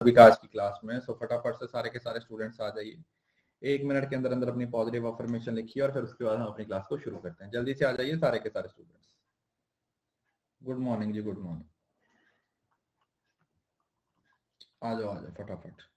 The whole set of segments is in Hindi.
अभी आज की क्लास में। सो फटाफट से सारे के सारे स्टूडेंट्स आ जाइए। 1 मिनट के अंदर अंदर अपनी पॉजिटिव अफर्मेशन लिखिए और फिर उसके बाद हम अपनी क्लास को शुरू करते हैं। जल्दी से आ जाइए सारे के सारे स्टूडेंट्स। गुड मॉर्निंग जी, गुड मॉर्निंग। आ जाओ फटाफट।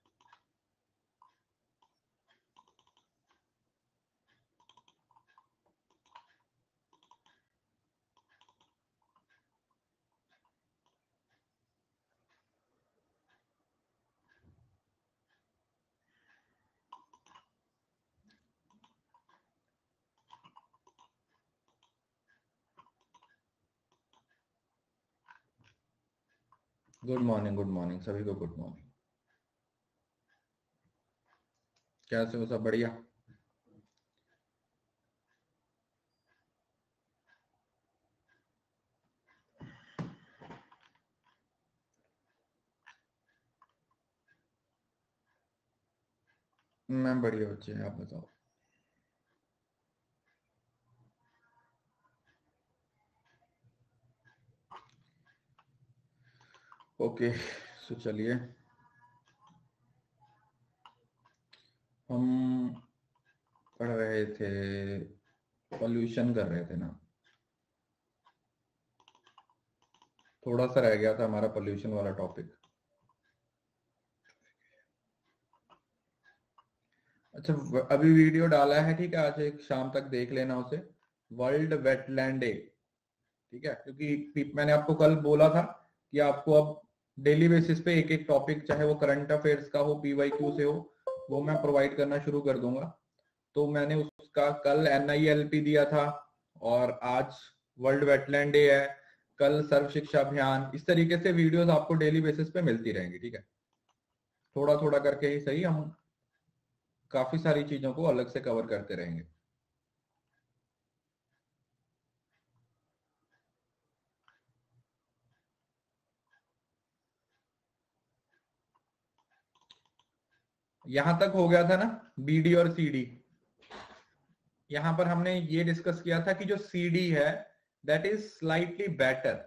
गुड मॉर्निंग सभी को गुड मॉर्निंग। कैसे हो, सब बढ़िया? मैं बढ़िया बच्चे, आप बताओ। ओके, सो चलिए हम पढ़ रहे थे, पॉल्यूशन कर रहे थे ना। थोड़ा सा रह गया था हमारा पॉल्यूशन वाला टॉपिक। अच्छा, अभी वीडियो डाला है, ठीक है? आज एक शाम तक देख लेना उसे। वर्ल्ड वेटलैंड डे, ठीक है? क्योंकि मैंने आपको कल बोला था कि आपको अब डेली बेसिस पे एक एक टॉपिक, चाहे वो करंट अफेयर्स का हो, पीवाईक्यू से हो, वो मैं प्रोवाइड करना शुरू कर दूंगा। तो मैंने उसका कल NILP दिया था और आज वर्ल्ड वेटलैंड डे है, कल सर्व शिक्षा अभियान। इस तरीके से वीडियोस आपको डेली बेसिस पे मिलती रहेंगी, ठीक है? थोड़ा थोड़ा करके ही सही, हम काफी सारी चीजों को अलग से कवर करते रहेंगे। यहां तक हो गया था ना, BD और CD। यहां पर हमने ये डिस्कस किया था कि जो CD है दैट इज स्लाइटली बेटर।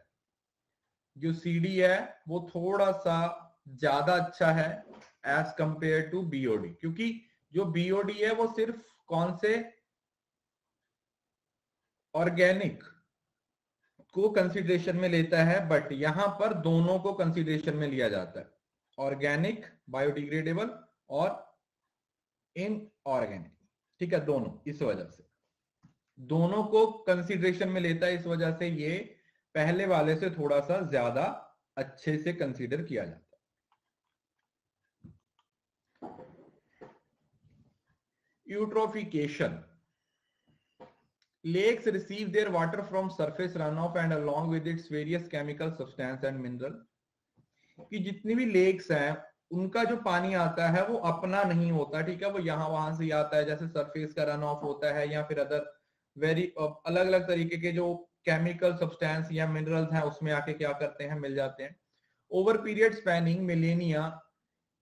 जो CD है वो थोड़ा सा ज्यादा अच्छा है एज कंपेयर टू BOD, क्योंकि जो BOD है वो सिर्फ कौन से ऑर्गेनिक को कंसीडरेशन में लेता है, बट यहां पर दोनों को कंसीडरेशन में लिया जाता है, ऑर्गेनिक, बायोडिग्रेडेबल और इनऑर्गेनिक, ठीक है? दोनों, इस वजह से दोनों को कंसीडरेशन में लेता है, इस वजह से ये पहले वाले से थोड़ा सा ज्यादा अच्छे से कंसीडर किया जाता है। Eutrophication, lakes receive their water from surface runoff and along with its various chemical substance and mineral। कि जितनी भी लेक्स हैं उनका जो पानी आता है वो अपना नहीं होता, ठीक है? वो यहाँ वहां से आता है, जैसे सरफेस का रन ऑफ होता है या फिर अदर वेरी अलग अलग तरीके के जो केमिकल सब्सटेंस या मिनरल्स हैं उसमें आके क्या करते हैं, मिल जाते हैं। Over period spanning millennia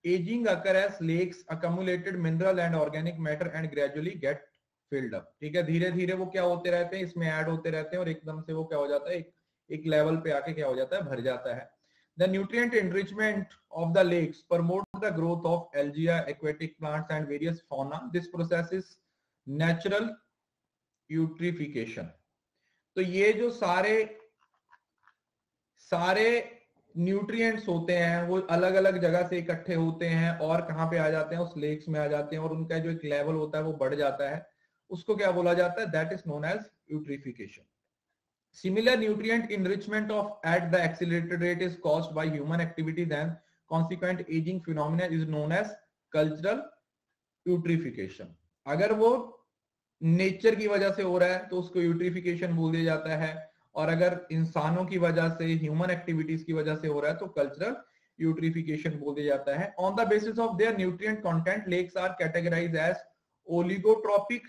ageing occur as lakes accumulated mineral and organic matter and gradually get filled up, ठीक है? धीरे धीरे वो क्या होते रहते हैं, इसमें ऐड होते रहते हैं और एकदम से वो क्या हो जाता है, एक लेवल पे आके क्या हो जाता है, भर जाता है। The nutrient enrichment of the lakes promote the growth of algae, aquatic plants and various fauna. This process is natural eutrophication। तो ये जो सारे न्यूट्रिएंट्स होते हैं वो अलग अलग जगह से इकट्ठे होते हैं और कहाँ पे आ जाते हैं, उस लेक्स में आ जाते हैं और उनका जो एक लेवल होता है वो बढ़ जाता है। उसको क्या बोला जाता है? That is known as eutrophication. Similar nutrient enrichment of at the accelerated rate is caused by human activities and consequent aging phenomena is known as cultural eutrophication। अगर वो नेचर की वजह से हो रहा है तो उसको यूट्रिफिकेशन बोल दिया जाता है, और अगर इंसानों की वजह से, ह्यूमन एक्टिविटीज की वजह से हो रहा है तो कल्चरल यूट्रिफिकेशन बोल दिया जाता है। On the basis of their nutrient content lakes are categorised as oligotrophic,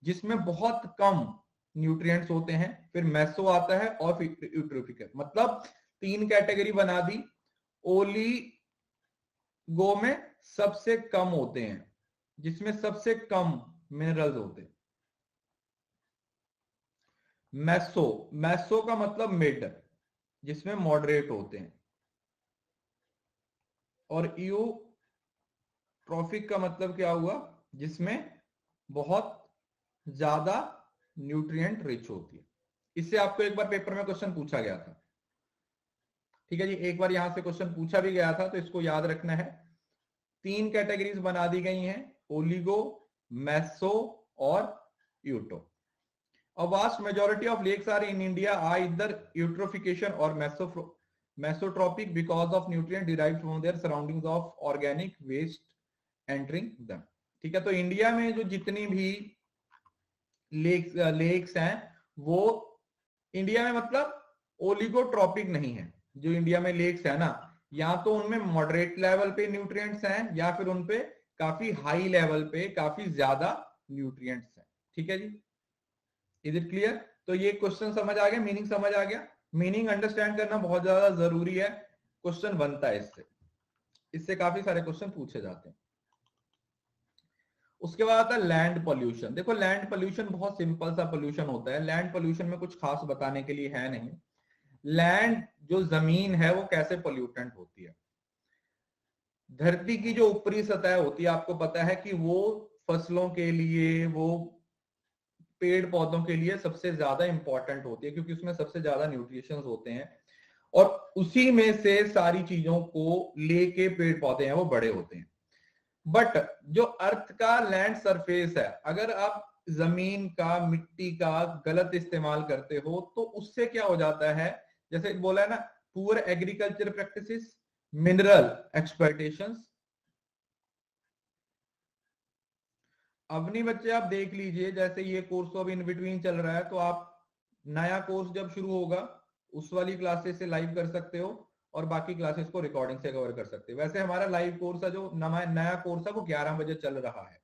जिसमें बहुत कम न्यूट्रिएंट्स होते हैं, फिर मेसो आता है और फिर यूट्रोफिक। मतलब 3 कैटेगरी बना दी। ओलिगो में सबसे कम होते हैं, जिसमें सबसे कम मिनरल्स होते हैं। मैसो का मतलब मिड, जिसमें मॉडरेट होते हैं। और यूट्रॉफिक का मतलब क्या हुआ, जिसमें बहुत ज्यादा न्यूट्रिएंट रिच होती है। इससे आपको एक बार पेपर में क्वेश्चन पूछा गया था, ठीक है जी, एक बार यहां से क्वेश्चन पूछा भी गया था, तो इसको याद रखना है। 3 कैटेगरीज बना दी गई हैं, ओलिगो, मेसो और यूटो। A vast majority of lakes are in India are either eutrophication or mesotropic because of nutrient derived from their surroundings of organic waste entering them। ठीक है, तो इंडिया में जो जितनी भी लेक्स हैं वो इंडिया में मतलब ओलिगोट्रॉपिक नहीं है। जो इंडिया में लेक्स है ना, या तो उनमें मॉडरेट लेवल पे न्यूट्रिएंट्स हैं या फिर उनपे काफी हाई लेवल पे काफी ज्यादा न्यूट्रिएंट्स हैं। ठीक है जी, इज इट क्लियर? तो ये क्वेश्चन समझ आ गया, मीनिंग समझ आ गया। मीनिंग अंडरस्टैंड करना बहुत ज्यादा जरूरी है, क्वेश्चन बनता है इससे, इससे काफी सारे क्वेश्चन पूछे जाते हैं। उसके बाद आता है लैंड पोल्यूशन। देखो लैंड पोल्यूशन बहुत सिंपल सा पोल्यूशन होता है, लैंड पोल्यूशन में कुछ खास बताने के लिए है नहीं। लैंड जो जमीन है वो कैसे पोल्यूटेंट होती है। धरती की जो ऊपरी सतह होती है, आपको पता है कि वो फसलों के लिए, वो पेड़ पौधों के लिए सबसे ज्यादा इंपॉर्टेंट होती है, क्योंकि उसमें सबसे ज्यादा न्यूट्रिशंस होते हैं और उसी में से सारी चीजों को लेके पेड़ पौधे हैं वो बड़े होते हैं। बट जो अर्थ का लैंड सरफेस है, अगर आप जमीन का, मिट्टी का गलत इस्तेमाल करते हो तो उससे क्या हो जाता है, जैसे बोला है ना, पुअर एग्रीकल्चर प्रैक्टिसेस, मिनरल एक्सप्लॉयटेशंस। अपनी बच्चे आप देख लीजिए, जैसे ये कोर्स तो अब इन बिटवीन चल रहा है, तो आप नया कोर्स जब शुरू होगा उस वाली क्लासेस से लाइव कर सकते हो और बाकी क्लासेस को रिकॉर्डिंग से कवर कर सकते हो। वैसे हमारा लाइव कोर्स है, जो नया कोर्स है वो 11 बजे चल रहा है,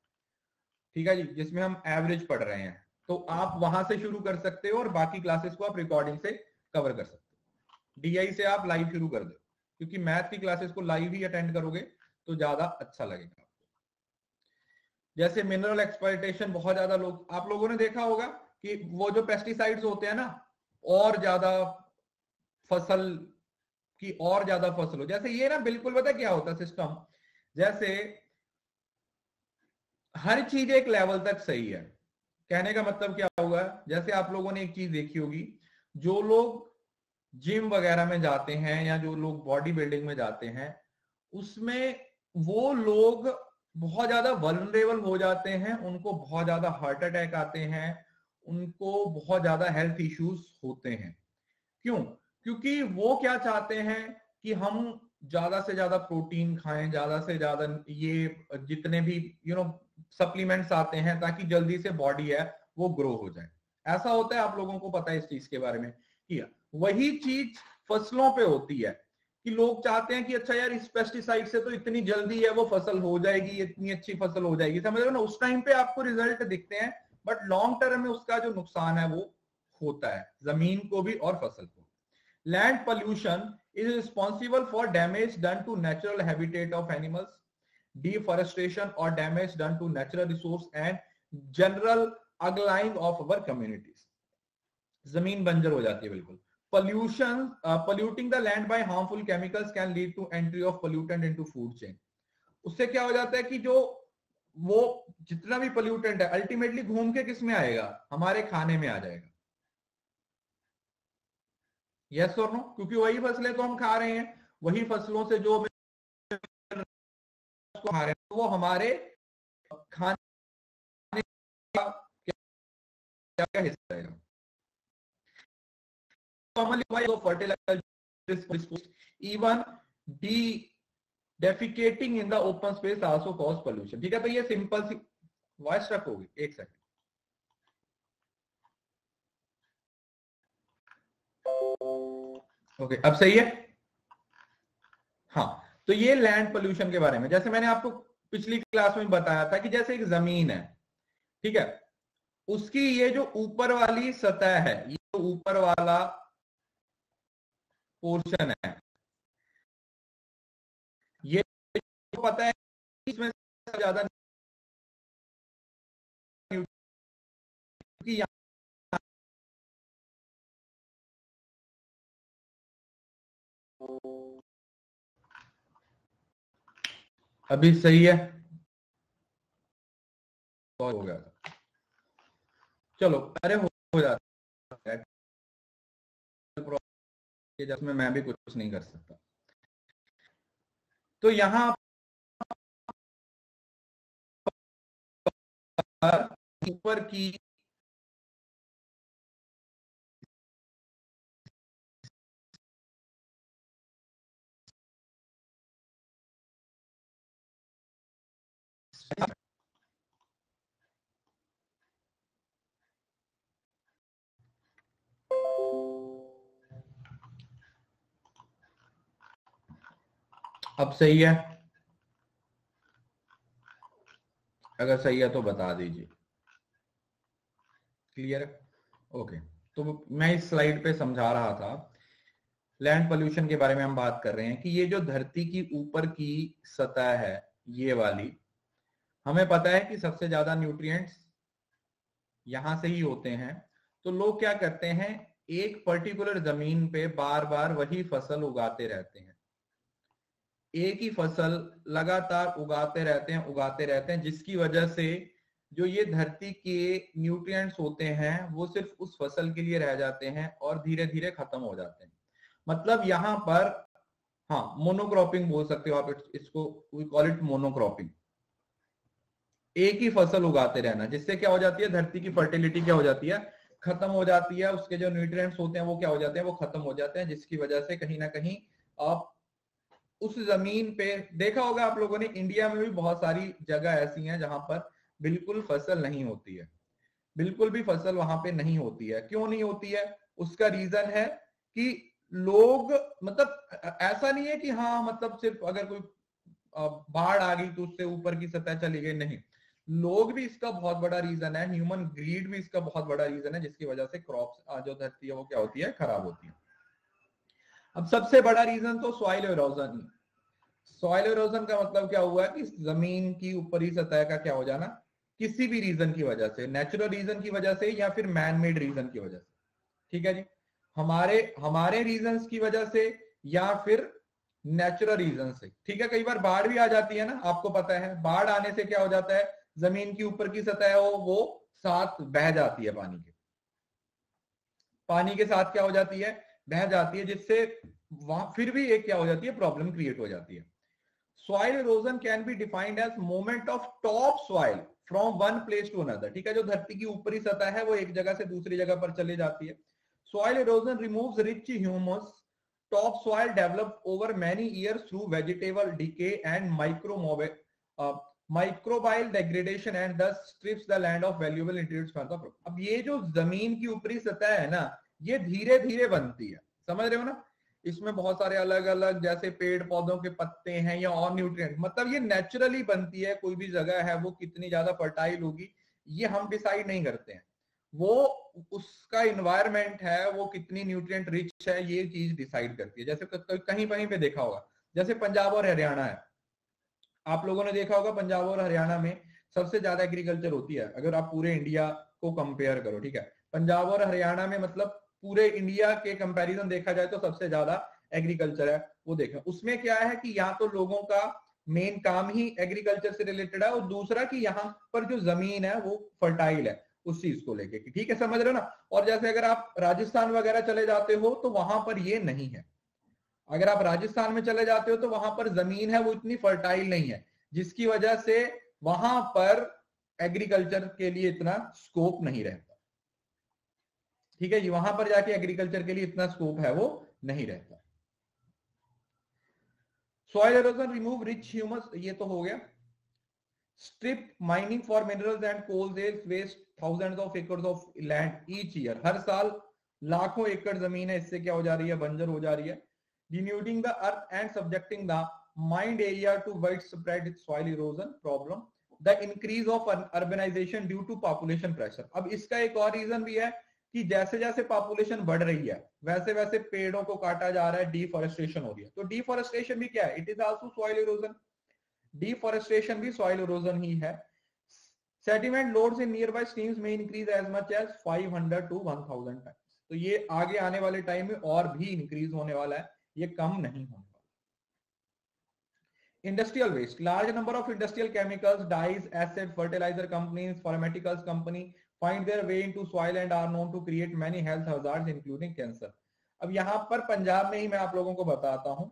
ठीक है जी, जिसमें हम एवरेज पढ़ रहे हैं। तो आप वहां से शुरू कर सकते हो और बाकी क्लासेस को आप रिकॉर्डिंग से कवर कर सकते हो। डीआई से आप लाइव शुरू कर दो, क्योंकि मैथ की क्लासेस को लाइव ही अटेंड करोगे तो ज्यादा अच्छा लगेगा। जैसे मिनरल एक्सप्लॉयटेशन, बहुत ज्यादा लोग, आप लोगों ने देखा होगा कि वो जो पेस्टिसाइड्स होते हैं ना, और ज्यादा फसल की और ज्यादा फसल हो, जैसे ये ना, बिल्कुल पता क्या होता है सिस्टम, जैसे हर चीज एक लेवल तक सही है। कहने का मतलब क्या हुआ, जैसे आप लोगों ने एक चीज देखी होगी, जो लोग जिम वगैरह में जाते हैं या जो लोग बॉडी बिल्डिंग में जाते हैं, उसमें वो लोग बहुत ज्यादा वल्नरेबल हो जाते हैं, उनको बहुत ज्यादा हार्ट अटैक आते हैं, उनको बहुत ज्यादा हेल्थ इश्यूज होते हैं। क्यों? क्योंकि वो क्या चाहते हैं कि हम ज्यादा से ज्यादा प्रोटीन खाएं, ज्यादा से ज्यादा ये जितने भी सप्लीमेंट्स आते हैं, ताकि जल्दी से बॉडी है वो ग्रो हो जाए। ऐसा होता है, आप लोगों को पता है इस चीज के बारे में। कि वही चीज फसलों पे होती है कि लोग चाहते हैं कि अच्छा यार, इस पेस्टिसाइड से तो इतनी जल्दी है वो फसल हो जाएगी, इतनी अच्छी फसल हो जाएगी, समझ रहे हो ना, उस टाइम पे आपको रिजल्ट दिखते हैं, बट लॉन्ग टर्म में उसका जो नुकसान है वो होता है जमीन को भी और फसल को। Land pollution is responsible for damage done to natural habitat of animals, deforestation or damage done to natural resource and general uglifying of our communities. जमीन बंजर हो जाती है बिल्कुल। Pollution, polluting the land by harmful chemicals can lead to entry of pollutant into food chain। उससे क्या हो जाता है कि जो वो जितना भी पोल्यूटेंट है अल्टीमेटली घूम के किस में आएगा, हमारे खाने में आ जाएगा। यस और नो? क्योंकि वही फसलें तो हम खा रहे हैं, वही फसलों से जो खा रहे हैं तो वो हमारे खाने का क्या हिस्सा है। Normally fertiliser, even the defecating in the open space also cause pollution. ठीक है, तो ये सिंपल सी वॉइस ट्रक होगी, एक सेकंड। ओके, अब सही है। हाँ, तो ये लैंड पोल्यूशन के बारे में, जैसे मैंने आपको पिछली क्लास में बताया था कि जैसे एक जमीन है, ठीक है, उसकी ये जो ऊपर वाली सतह है, ये जो ऊपर वाला पोर्शन है, ये पता है इसमें ज्यादा अभी सही है, हो गया था। चलो, अरे हो जाता है, जिसमें मैं भी कुछ नहीं कर सकता। तो यहाँ पर ऊपर की अब सही है, अगर सही है तो बता दीजिए। क्लियर है? ओके। तो मैं इस स्लाइड पे समझा रहा था, लैंड पोल्यूशन के बारे में हम बात कर रहे हैं कि ये जो धरती की ऊपर की सतह है, ये वाली, हमें पता है कि सबसे ज्यादा न्यूट्रिएंट्स यहां से ही होते हैं। तो लोग क्या करते हैं, एक पर्टिकुलर जमीन पे बार बार वही फसल उगाते रहते हैं, एक ही फसल लगातार उगाते रहते हैं, जिसकी वजह से जो ये धरती के न्यूट्रिएंट्स होते हैं वो सिर्फ उस फसल के लिए रह जाते हैं और धीरे धीरे खत्म हो जाते हैं। मतलब यहाँ पर, हाँ, मोनोक्रॉपिंग बोल सकते हो आप इसको, वी कॉल इट मोनोक्रॉपिंग। एक ही फसल उगाते रहना, जिससे क्या हो जाती है, धरती की फर्टिलिटी क्या हो जाती है, खत्म हो जाती है, उसके जो न्यूट्रिएंट्स होते हैं वो क्या हो जाते हैं, वो खत्म हो जाते हैं, जिसकी वजह से कहीं ना कहीं आप उस जमीन पे देखा होगा आप लोगों ने, इंडिया में भी बहुत सारी जगह ऐसी हैं जहां पर बिल्कुल फसल नहीं होती है, बिल्कुल भी फसल वहां पे नहीं होती है। क्यों नहीं होती है? उसका रीजन है कि लोग, मतलब ऐसा नहीं है कि हाँ, मतलब सिर्फ अगर कोई बाढ़ आ गई तो उससे ऊपर की सतह चली गई, नहीं, लोग भी इसका बहुत बड़ा रीजन है, ह्यूमन ग्रीड भी इसका बहुत बड़ा रीजन है, जिसकी वजह से क्रॉप्स जो धरती है वो क्या होती है, खराब होती है। अब सबसे बड़ा रीजन तो सॉइल एरोजन। सॉइल एरोजन का मतलब क्या हुआ कि जमीन की ऊपरी सतह का क्या हो जाना, किसी भी रीजन की वजह से, नेचुरल रीजन की वजह से या फिर मैन मेड रीजन की वजह से। ठीक है जी, हमारे हमारे रीजंस की वजह से या फिर नेचुरल रीजन से। ठीक है, कई बार बाढ़ भी आ जाती है ना, आपको पता है, बाढ़ आने से क्या हो जाता है, जमीन की ऊपर की सतह है वो साथ बह जाती है, पानी के साथ क्या हो जाती है, बह जाती है, जिससे वहां फिर भी एक क्या हो जाती है, प्रॉब्लम क्रिएट हो जाती है। Soil erosion can be defined as movement of top soil from one place to another. ठीक है, जो धरती की ऊपरी सतह है वो एक जगह से दूसरी जगह पर चली जाती है। Soil erosion removes rich humus top soil develop over many years through vegetable decay and microbial degradation and thus strips the land of valuable nutrients for the crop. अब ये जो जमीन की ऊपरी सतह है ना, ये धीरे धीरे बनती है, समझ रहे हो ना, इसमें बहुत सारे अलग अलग जैसे पेड़ पौधों के पत्ते हैं या और न्यूट्रिएंट, मतलब ये नेचुरली बनती है। कोई भी जगह है वो कितनी ज्यादा फर्टाइल होगी ये हम डिसाइड नहीं करते हैं, वो उसका इन्वायरमेंट है, वो कितनी न्यूट्रिएंट रिच है, ये चीज डिसाइड करती है। जैसे कहीं कहीं पे देखा होगा, जैसे पंजाब और हरियाणा है, आप लोगों ने देखा होगा पंजाब और हरियाणा में सबसे ज्यादा एग्रीकल्चर होती है, अगर आप पूरे इंडिया को कंपेयर करो। ठीक है, पंजाब और हरियाणा में मतलब पूरे इंडिया के कंपैरिजन देखा जाए तो सबसे ज्यादा एग्रीकल्चर है वो देखें। उसमें क्या है कि यहाँ तो लोगों का मेन काम ही एग्रीकल्चर से रिलेटेड है, और दूसरा कि यहाँ पर जो जमीन है वो फर्टाइल है उस चीज को लेके। ठीक है, समझ रहे हो ना। और जैसे अगर आप राजस्थान वगैरह चले जाते हो तो वहां पर ये नहीं है, अगर आप राजस्थान में चले जाते हो तो वहां पर जमीन है वो इतनी फर्टाइल नहीं है, जिसकी वजह से वहां पर एग्रीकल्चर के लिए इतना स्कोप नहीं रहता। ठीक है जी, वहां पर जाके एग्रीकल्चर के लिए इतना स्कोप है वो नहीं रहता। Soil erosion remove rich humus, ये तो हो गया। Strip mining for minerals and coal waste thousands of acres of land each year, हर साल लाखों एकड़ जमीन है इससे क्या हो जा रही है, बंजर हो जा रही है। denuding the earth and subjecting the mined area to widespread soil erosion problem, the increase of urbanization due to population pressure। अब इसका एक और रीजन भी है कि जैसे जैसे पॉपुलेशन बढ़ रही है वैसे वैसे पेड़ों को काटा जा रहा है, डिफॉरेस्टेशन हो रही है। तो डिफॉरेस्टेशन भी क्या है, it is also soil erosion, deforestation भी सॉइल इरोजन ही है। Sediment loads in nearby streams में increase as much as 500 to 1000 times. तो ये आगे आने वाले टाइम में और भी इंक्रीज होने वाला है, ये कम नहीं होने वाला। Industrial waste. Large number of industrial chemicals, dyes, acid, fertilizer companies, pharmaceuticals company find their way into soil and are known to create many health hazards including cancer. अब यहाँ पर पंजाब में ही मैं आप लोगों को बताता हूँ,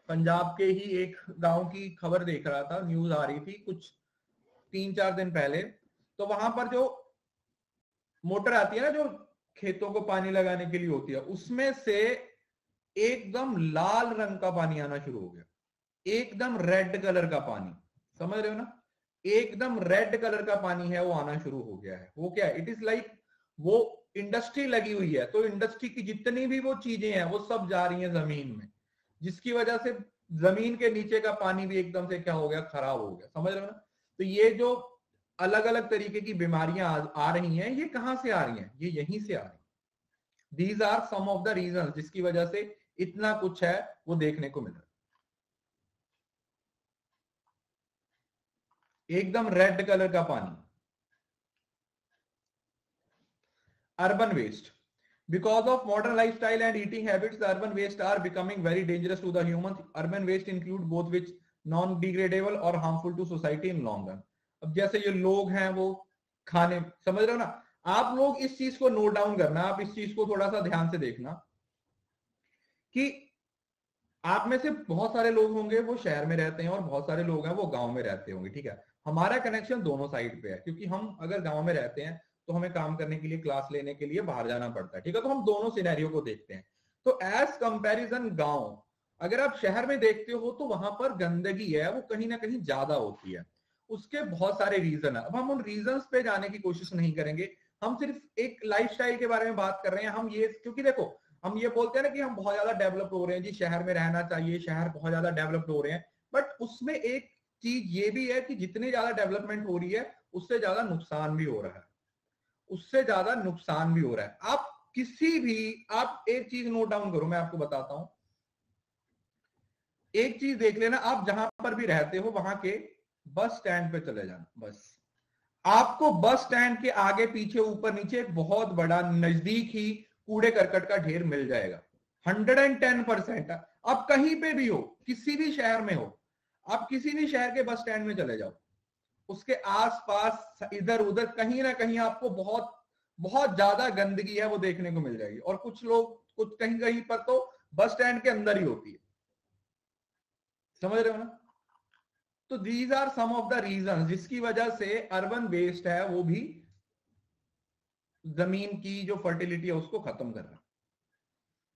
पंजाब के ही एक गांव की खबर देख रहा था, न्यूज आ रही थी कुछ 3-4 दिन पहले। तो वहां पर जो मोटर आती है ना, जो खेतों को पानी लगाने के लिए होती है, उसमें से एकदम लाल रंग का पानी आना शुरू हो गया, एकदम रेड कलर का पानी, समझ रहे हो ना, एकदम रेड कलर का पानी है वो आना शुरू हो गया है। वो क्या है, इट इज लाइक वो इंडस्ट्री लगी हुई है, तो इंडस्ट्री की जितनी भी वो चीजें हैं वो सब जा रही हैं जमीन में, जिसकी वजह से जमीन के नीचे का पानी भी एकदम से क्या हो गया, खराब हो गया, समझ रहे हो ना। तो ये जो अलग अलग तरीके की बीमारियां आ रही हैं, ये कहां से आ रही हैं, ये यहीं से आ रही हैं। These are some of the reason जिसकी वजह से इतना कुछ है वो देखने को मिल रहा है। एकदम रेड कलर का पानी। Urban waste, because of modern lifestyle and eating habits, the urban waste are becoming very dangerous to the humans. Urban waste include both which non degradable और harmful to society in long run. अब जैसे ये लोग हैं वो खाने, समझ रहे हो ना, आप लोग इस चीज को नोट डाउन करना, आप इस चीज को थोड़ा सा ध्यान से देखना कि आप में से बहुत सारे लोग होंगे वो शहर में रहते हैं और बहुत सारे लोग हैं वो गांव में रहते होंगे, ठीक है। हमारा कनेक्शन दोनों साइड पे है, क्योंकि हम अगर गांव में रहते हैं तो हमें काम करने के लिए, क्लास लेने के लिए बाहर जाना पड़ता है, ठीक है। तो हम दोनों सिनेरियो को देखते हैं। तो एज कंपैरिजन गांव, अगर आप शहर में देखते हो तो वहां पर गंदगी है वो कहीं ना कहीं ज्यादा होती है। उसके बहुत सारे रीजन है। अब हम उन रीजंस पे जाने की कोशिश नहीं करेंगे, हम सिर्फ एक लाइफस्टाइल के बारे में बात कर रहे हैं। हम ये, क्योंकि देखो हम ये बोलते हैं ना कि हम बहुत ज्यादा डेवलप हो रहे हैं जी, शहर में रहना चाहिए, शहर बहुत ज्यादा डेवलप्ड हो रहे हैं, बट उसमें एक चीज ये भी है कि जितनी ज्यादा डेवलपमेंट हो रही है उससे ज्यादा नुकसान भी हो रहा है, उससे ज्यादा नुकसान भी हो रहा है। आप किसी भी, आप एक चीज नोट डाउन करो, मैं आपको बताता हूं, एक चीज देख लेना, आप जहां पर भी रहते हो वहां के बस स्टैंड पे चले जाना, बस आपको बस स्टैंड के आगे पीछे ऊपर नीचे एक बहुत बड़ा नजदीक ही कूड़े करकट का ढेर मिल जाएगा। 110%। आप कहीं पे भी हो, किसी भी शहर में हो, आप किसी भी शहर के बस स्टैंड में चले जाओ, उसके आसपास इधर उधर कहीं ना कहीं आपको बहुत बहुत ज्यादा गंदगी है वो देखने को मिल जाएगी। और कुछ लोग, कुछ कहीं कहीं पर तो बस स्टैंड के अंदर ही होती है, समझ रहे हो ना। तो these are some of the reason जिसकी वजह से अर्बन वेस्ट है वो भी जमीन की जो फर्टिलिटी है उसको खत्म कर रहा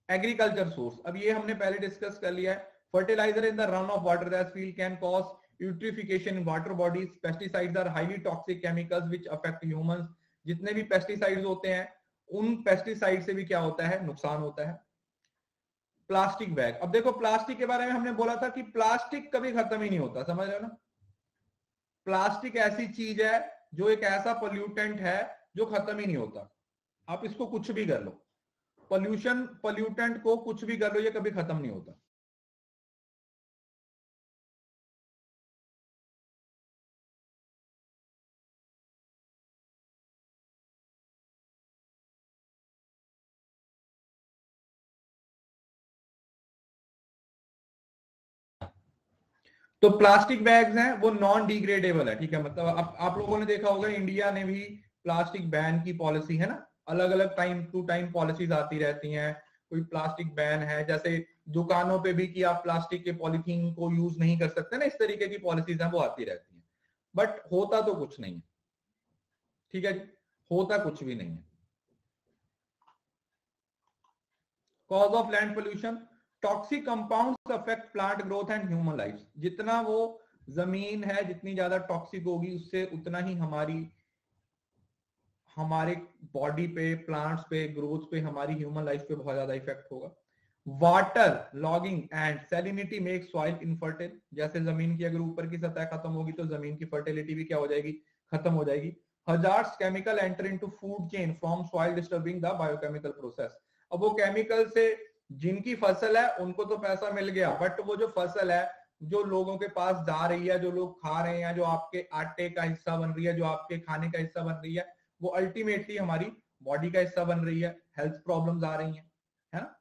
है। एग्रीकल्चर सोर्स, अब ये हमने पहले डिस्कस कर लिया है। Fertiliser in the run off water that field can cause eutrophication in water bodies. Pesticides are highly toxic chemicals which affect humans. जितने भी पेस्टिसाइड्स होते हैं उन पेस्टिसाइड से भी क्या होता है, नुकसान होता है। प्लास्टिक बैग, अब देखो प्लास्टिक के बारे में हमने बोला था कि प्लास्टिक कभी खत्म ही नहीं होता, समझ रहे हो ना। प्लास्टिक ऐसी चीज है जो एक ऐसा पोल्यूटेंट है जो खत्म ही नहीं होता। आप इसको कुछ भी कर लो, पोल्यूटेंट को कुछ भी कर लो, ये कभी खत्म नहीं होता। तो प्लास्टिक बैग्स हैं वो नॉन डिग्रेडेबल है, ठीक है। मतलब आप लोगों ने देखा होगा इंडिया ने भी प्लास्टिक बैन की पॉलिसी है ना, अलग अलग टाइम टू टाइम पॉलिसीज आती रहती हैं। कोई प्लास्टिक बैन है, जैसे दुकानों पे भी कि आप प्लास्टिक के पॉलिथीन को यूज नहीं कर सकते ना, इस तरीके की पॉलिसीज हैं वो आती रहती हैं। बट होता तो कुछ नहीं है, ठीक है, होता कुछ भी नहीं है। Cause of land pollution, toxic compounds affect plant growth and human life. जितना वो जमीन है जितनी ज्यादा टॉक्सिक होगी उससे उतना ही हमारे बॉडी पे, प्लांट्स पे, ग्रोथ पे, हमारी ह्यूमन लाइफ पे बहुत ज्यादा इफेक्ट होगा। Water logging and salinity make soil infertile. जैसे जमीन की अगर ऊपर की सतह खत्म होगी तो जमीन की फर्टिलिटी भी क्या हो जाएगी, खत्म हो जाएगी। Hazards chemical enter into food chain from soil disturbing the biochemical process. अब वो केमिकल से जिनकी फसल है उनको तो पैसा मिल गया, बट वो जो फसल है जो लोगों के पास जा रही है, जो लोग खा रहे हैं, जो आपके आटे का हिस्सा बन रही है, जो आपके खाने का हिस्सा बन रही है, वो अल्टीमेटली हमारी बॉडी का हिस्सा बन रही है, हेल्थ प्रॉब्लम्स आ रही हैं, है ना।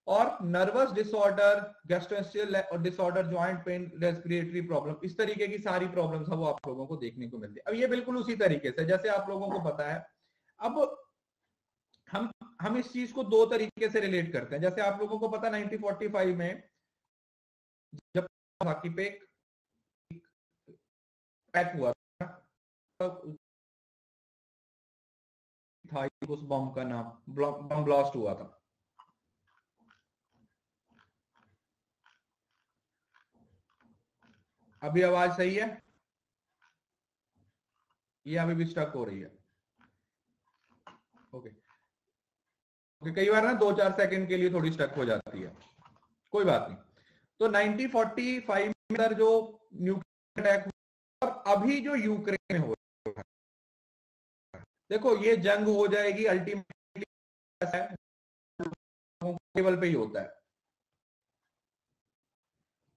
और nervous disorder, gastrointestinal disorder, joint pain, respiratory problem, इस तरीके की सारी प्रॉब्लम्स है वो आप लोगों को देखने को मिलती है। अब ये बिल्कुल उसी तरीके से जैसे आप लोगों को पता है, अब हम इस चीज को दो तरीके से रिलेट करते हैं। जैसे आप लोगों को पता 1945 में जब बाकी पे पैक हुआ था, उस बम का नाम बम ब्लास्ट हुआ था। अभी आवाज सही है? ये अभी भी स्टक हो रही है? ओके कई बार ना 2-4 सेकंड के लिए थोड़ी स्टक हो जाती है, कोई बात नहीं। तो 1945 में जो न्यूक्लियर अटैक हुआ और अभी जो यूक्रेन में हो रहा है, देखो ये जंग हो जाएगी अल्टीमेटली टेबल पे ही होता है,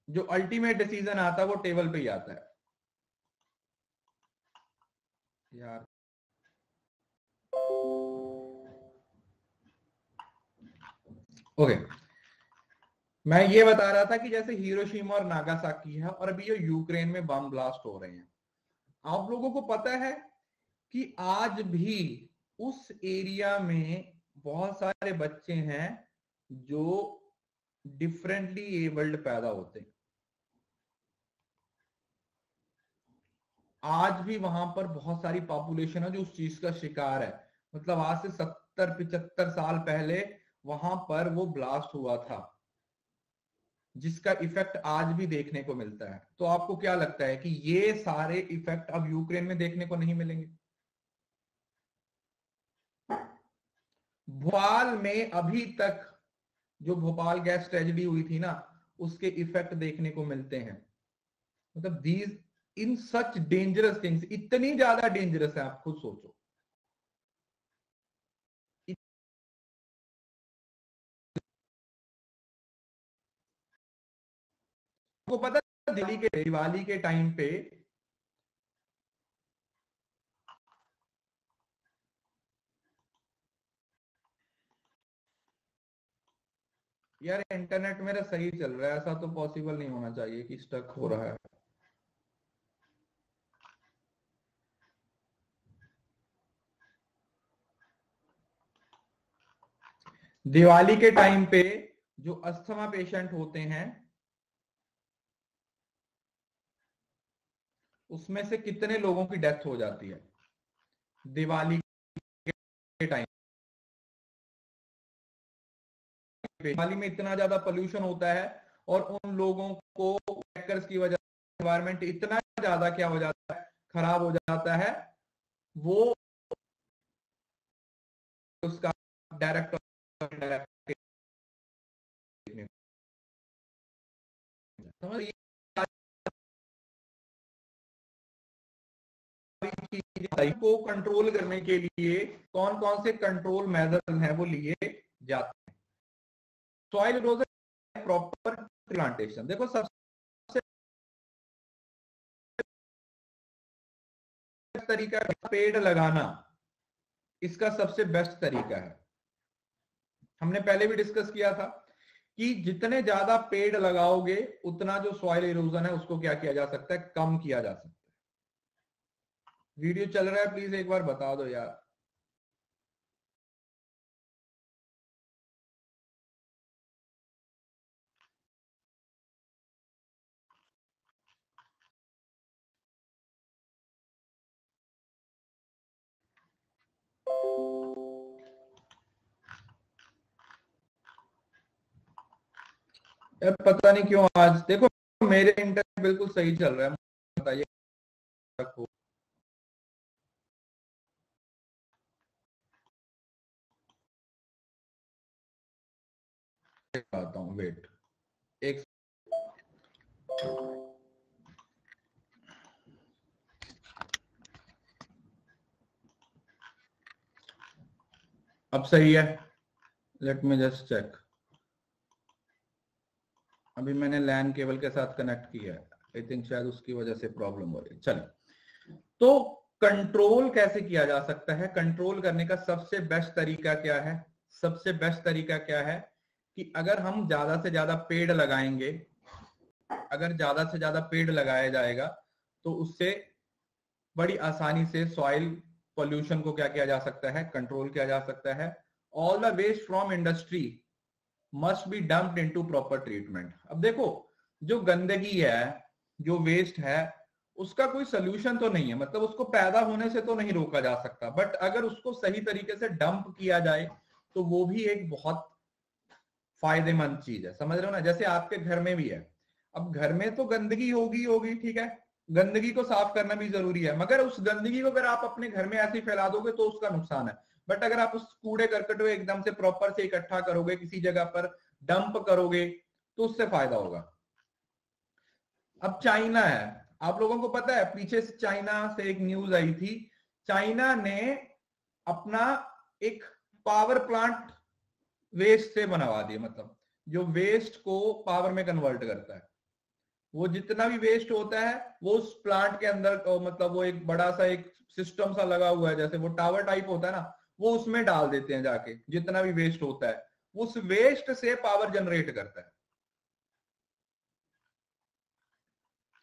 जो अल्टीमेट डिसीजन आता है वो टेबल पे ही आता है यार। ओके मैं ये बता रहा था कि जैसे हिरोशिमा और नागासाकी है और अभी जो यूक्रेन में बम ब्लास्ट हो रहे हैं, आप लोगों को पता है कि आज भी उस एरिया में बहुत सारे बच्चे हैं जो डिफरेंटली एबल्ड पैदा होते हैं। आज भी वहां पर बहुत सारी पॉपुलेशन है जो उस चीज का शिकार है। मतलब आज से 70-75 साल पहले वहां पर वो ब्लास्ट हुआ था, जिसका इफेक्ट आज भी देखने को मिलता है। तो आपको क्या लगता है कि ये सारे इफेक्ट अब यूक्रेन में देखने को नहीं मिलेंगे? भोपाल में अभी तक जो भोपाल गैस ट्रेजेडी हुई थी ना, उसके इफेक्ट देखने को मिलते हैं। मतलब these in such dangerous things, इतनी ज्यादा डेंजरस है आप खुद सोचो। आपको पता है दिवाली के टाइम पे यार इंटरनेट मेरा सही चल रहा है, ऐसा तो पॉसिबल नहीं होना चाहिए कि स्टक हो रहा है। दिवाली के टाइम पे जो अस्थमा पेशेंट होते हैं उसमें से कितने लोगों की डेथ हो जाती है दिवाली के टाइम? दिवाली में इतना ज्यादा पोल्यूशन होता है और उन लोगों को क्रैकर्स की वजह से एनवायरमेंट इतना ज्यादा क्या हो जाता है, खराब हो जाता है, वो उसका डायरेक्ट को कंट्रोल करने के लिए कौन कौन से कंट्रोल मेजर्स हैं वो लिए जाते हैं। Soil erosion, proper plantation. देखो सबसे तरीका पेड़ लगाना, इसका सबसे बेस्ट तरीका है। हमने पहले भी डिस्कस किया था कि जितने ज्यादा पेड़ लगाओगे उतना जो सॉइल इरोजन है उसको क्या किया जा सकता है, कम किया जा सकता है। वीडियो चल रहा है, प्लीज एक बार बता दो यार। यार पता नहीं क्यों आज, देखो मेरे इंटरनेट बिल्कुल सही चल रहा है, बताइए। आता हूँ, वेट एक। अब सही है? Let me just check. अभी मैंने लैन केबल के साथ कनेक्ट किया है, आई थिंक शायद उसकी वजह से प्रॉब्लम हो रही है। चलिए, तो कंट्रोल कैसे किया जा सकता है? कंट्रोल करने का सबसे बेस्ट तरीका क्या है? सबसे बेस्ट तरीका क्या है कि अगर हम ज्यादा से ज्यादा पेड़ लगाएंगे, अगर ज्यादा से ज्यादा पेड़ लगाया जाएगा तो उससे बड़ी आसानी से सॉइल पोल्यूशन को क्या किया जा सकता है, कंट्रोल किया जा सकता है। All the waste from industry must be dumped into proper treatment. अब देखो, जो गंदगी है, जो वेस्ट है, उसका कोई सोल्यूशन तो नहीं है, मतलब उसको पैदा होने से तो नहीं रोका जा सकता, बट अगर उसको सही तरीके से डंप किया जाए तो वो भी एक बहुत फायदेमंद चीज है। समझ रहे हो ना? जैसे आपके घर में भी है, अब घर में तो गंदगी होगी होगी, ठीक है, गंदगी को साफ करना भी जरूरी है, मगर उस गंदगी को अगर आप अपने घर में ऐसे ही फैला दोगे तो उसका नुकसान है। बट अगर आप उस कूड़े करकट को एकदम से प्रॉपर से इकट्ठा करोगे, किसी जगह पर डंप करोगे, तो उससे फायदा होगा। अब चाइना है, आप लोगों को पता है, पीछे से चाइना से एक न्यूज आई थी, चाइना ने अपना एक पावर प्लांट वेस्ट से बनवा दिया, मतलब जो वेस्ट को पावर में कन्वर्ट करता है। वो जितना भी वेस्ट होता है वो उस प्लांट के अंदर, मतलब वो एक बड़ा सा एक सिस्टम सा लगा हुआ है, जैसे वो टावर टाइप होता है ना, वो उसमें डाल देते हैं जाके, जितना भी वेस्ट होता है उस वेस्ट से पावर जनरेट करता है।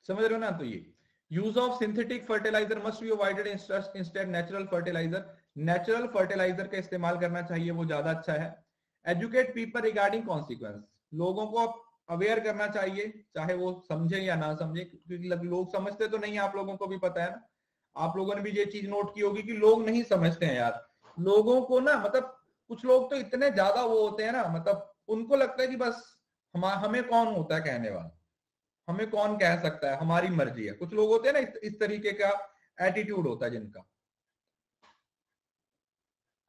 समझ रहे हो ना? तो ये use of synthetic fertiliser must be avoided instead natural fertiliser. Natural fertiliser का इस्तेमाल करना चाहिए, वो ज्यादा अच्छा है। एजुकेट पीपल रिगार्डिंग कॉन्सिक्वेंस, लोगों को अवेयर करना चाहिए, चाहे वो समझे या ना समझे, क्योंकि लोग समझते तो नहीं, आप लोगों को भी पता है ना, आप लोगों ने भी ये चीज नोट की होगी कि लोग नहीं समझते हैं यार। लोगों को ना, मतलब कुछ लोग तो इतने ज्यादा वो होते हैं ना, मतलब उनको लगता है कि बस हमें कौन होता है कहने वाला, हमें कौन कह सकता है, हमारी मर्जी है। कुछ लोग होते हैं ना, इस तरीके का एटीट्यूड होता है जिनका।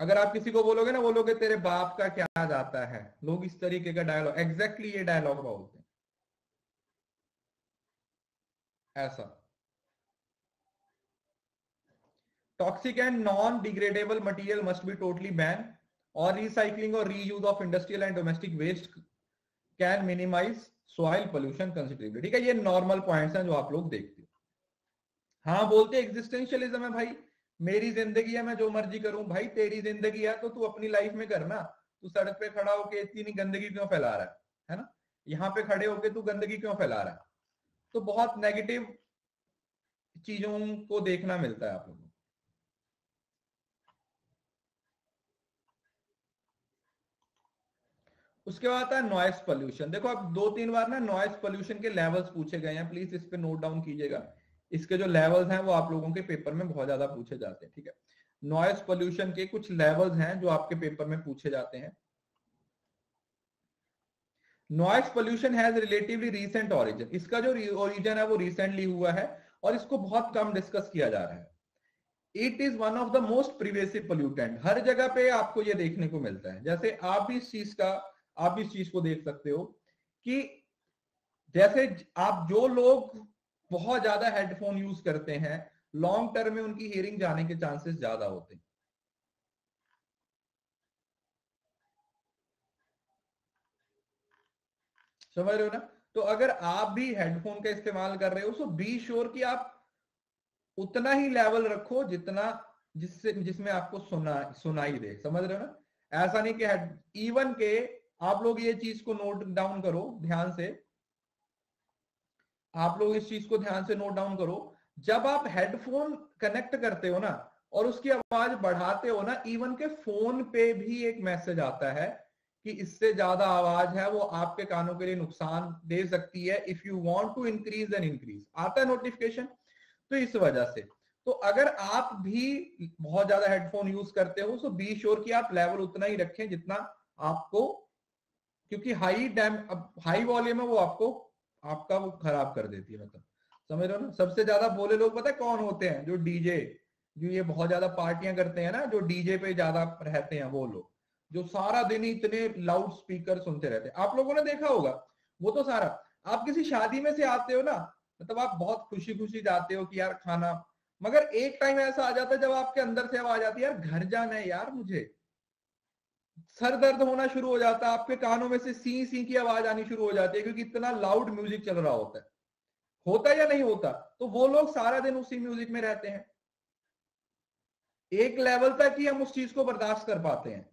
अगर आप किसी को बोलोगे ना, बोलोगे तेरे बाप का क्या जाता है, लोग इस तरीके का डायलॉग, एग्जैक्टली ये डायलॉग बोलते हैं ऐसा। Toxic and non degradable material must be totally ban, और रिसाइकलिंग और reuse of industrial and domestic waste can minimise soil pollution considerably. ठीक है, ये नॉर्मल पॉइंट्स हैं जो आप लोग देखते हो। हाँ, बोलते एग्जिस्टेंशियलिज्म है भाई, मेरी जिंदगी है, मैं जो मर्जी करूं। भाई तेरी जिंदगी है तो तू अपनी लाइफ में करना, तू सड़क पे खड़ा होके इतनी गंदगी क्यों फैला रहा है ना? यहाँ पे खड़े होके तू गंदगी क्यों फैला रहा है? तो बहुत नेगेटिव चीजों को देखना मिलता है आप लोगों को। उसके बाद आता है नॉइस पोल्यूशन। देखो, अब 2-3 बार ना नॉइस पोल्यूशन के लेवल्स पूछे गए हैं, प्लीज इस पे नोट डाउन कीजिएगा। इसके जो लेवल्स हैं वो आप लोगों के पेपर में बहुत ज्यादा पूछे जाते हैं, ठीक है। नॉइस पोल्यूशन के कुछ लेवल्स हैं जो आपके पेपर में पूछे जाते हैं। Noise pollution has relatively recent origin, इसका जो ओरिजिन है वो रिसेंटली हुआ है और इसको बहुत कम डिस्कस किया जा रहा है। It is one of the most pervasive pollutant, हर जगह पे आपको ये देखने को मिलता है। जैसे आप इस चीज को देख सकते हो कि जैसे आप, जो लोग बहुत ज्यादा हेडफोन यूज करते हैं, लॉन्ग टर्म में उनकी हियरिंग जाने के चांसेस ज्यादा होते हैं। समझ रहे हो ना? तो अगर आप भी हेडफोन का इस्तेमाल कर रहे हो तो बी श्योर कि आप उतना ही लेवल रखो जितना जिसमें आपको सुनाई दे। समझ रहे हो ना? ऐसा नहीं कि इवन के, आप लोग ये चीज को नोट डाउन करो ध्यान से, आप लोग इस चीज को ध्यान से नोट डाउन करो, जब आप हेडफोन कनेक्ट करते हो ना और उसकी आवाज बढ़ाते हो ना, इवन के फोन पे भी एक मैसेज आता है कि इससे ज्यादा आवाज है वो आपके कानों के लिए नुकसान दे सकती है, if you want to increase then increase, आता है नोटिफिकेशन। तो इस वजह से, तो अगर आप भी बहुत ज्यादा हेडफोन यूज करते हो तो बी श्योर कि आप लेवल उतना ही रखें जितना आपको, क्योंकि हाई वॉल्यूम है वो आपको, आपका वो खराब कर देती है, मतलब समझ रहे हो ना? सबसे ज्यादा बोले लोग पता है कौन होते हैं? जो डीजे, जो ये बहुत ज्यादा पार्टियां करते हैं ना, जो डीजे पे ज्यादा रहते हैं, वो लोग जो सारा दिन इतने लाउड स्पीकर सुनते रहते हैं। आप लोगों ने देखा होगा, वो तो सारा, आप किसी शादी में से आते हो ना, मतलब आप बहुत खुशी खुशी जाते हो कि यार खाना, मगर एक टाइम ऐसा आ जाता है जब आपके अंदर से आवाज आती है यार घर जाना है यार मुझे, सर दर्द होना शुरू हो जाता है, आपके कानों में से सी सी की आवाज आनी शुरू हो जाती है, क्योंकि इतना लाउड म्यूजिक चल रहा होता है या नहीं होता? तो वो लोग सारा दिन उसी म्यूजिक में रहते हैं, एक लेवल तक ही हम उस चीज को बर्दाश्त कर पाते हैं,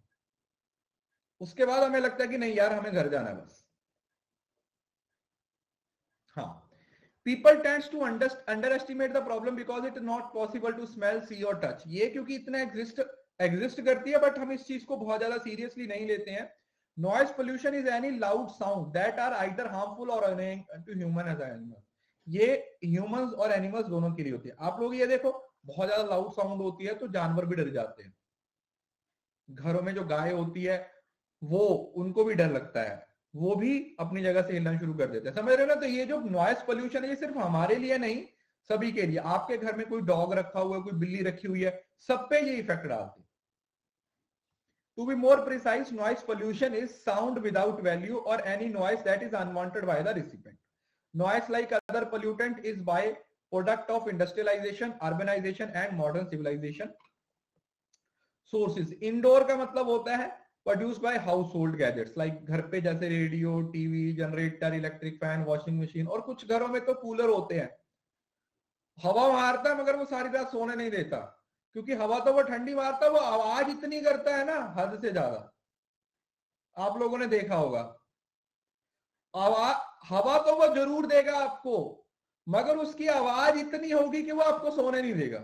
उसके बाद हमें लगता है कि नहीं यार हमें घर जाना है बस। हाँ, people tends to underestimate the problem because it is not possible to smell, see और touch। ये क्योंकि इतना एग्जिस्ट करती है, बट हम इस चीज को बहुत ज्यादा सीरियसली नहीं लेते हैं। Noise pollution is any loud sound that are either harmful or to human as animal. ये ह्यूमंस और एनिमल्स दोनों के लिए होती है। आप लोग ये देखो, बहुत ज्यादा लाउड साउंड होती है तो जानवर भी डर जाते हैं। घरों में जो गाय होती है वो, उनको भी डर लगता है, वो भी अपनी जगह से हिलना शुरू कर देते हैं। समझ रहे हो ना? तो ये जो नॉइस पोल्यूशन है ये सिर्फ हमारे लिए नहीं, सभी के लिए। आपके घर में कोई डॉग रखा हुआ है, कोई बिल्ली रखी हुई है, सब पे ये इफेक्ट डालते हैं। To be more precise, noise pollution is sound without value or any noise that is unwanted by the recipient. Noise like other pollutant is by product of industrialisation, urbanisation and modern civilisation sources. Indoor का मतलब होता है produced by household gadgets like घर पे जैसे radio, TV, generator, electric fan, washing machine, और कुछ घरों में तो कूलर होते हैं। हवा मारता है मगर वो सारी रात सोने नहीं देता, क्योंकि हवा तो वो ठंडी मारता है, वो आवाज इतनी करता है ना हद से ज्यादा। आप लोगों ने देखा होगा, हवा तो वो जरूर देगा आपको, मगर उसकी आवाज इतनी होगी कि वो आपको सोने नहीं देगा।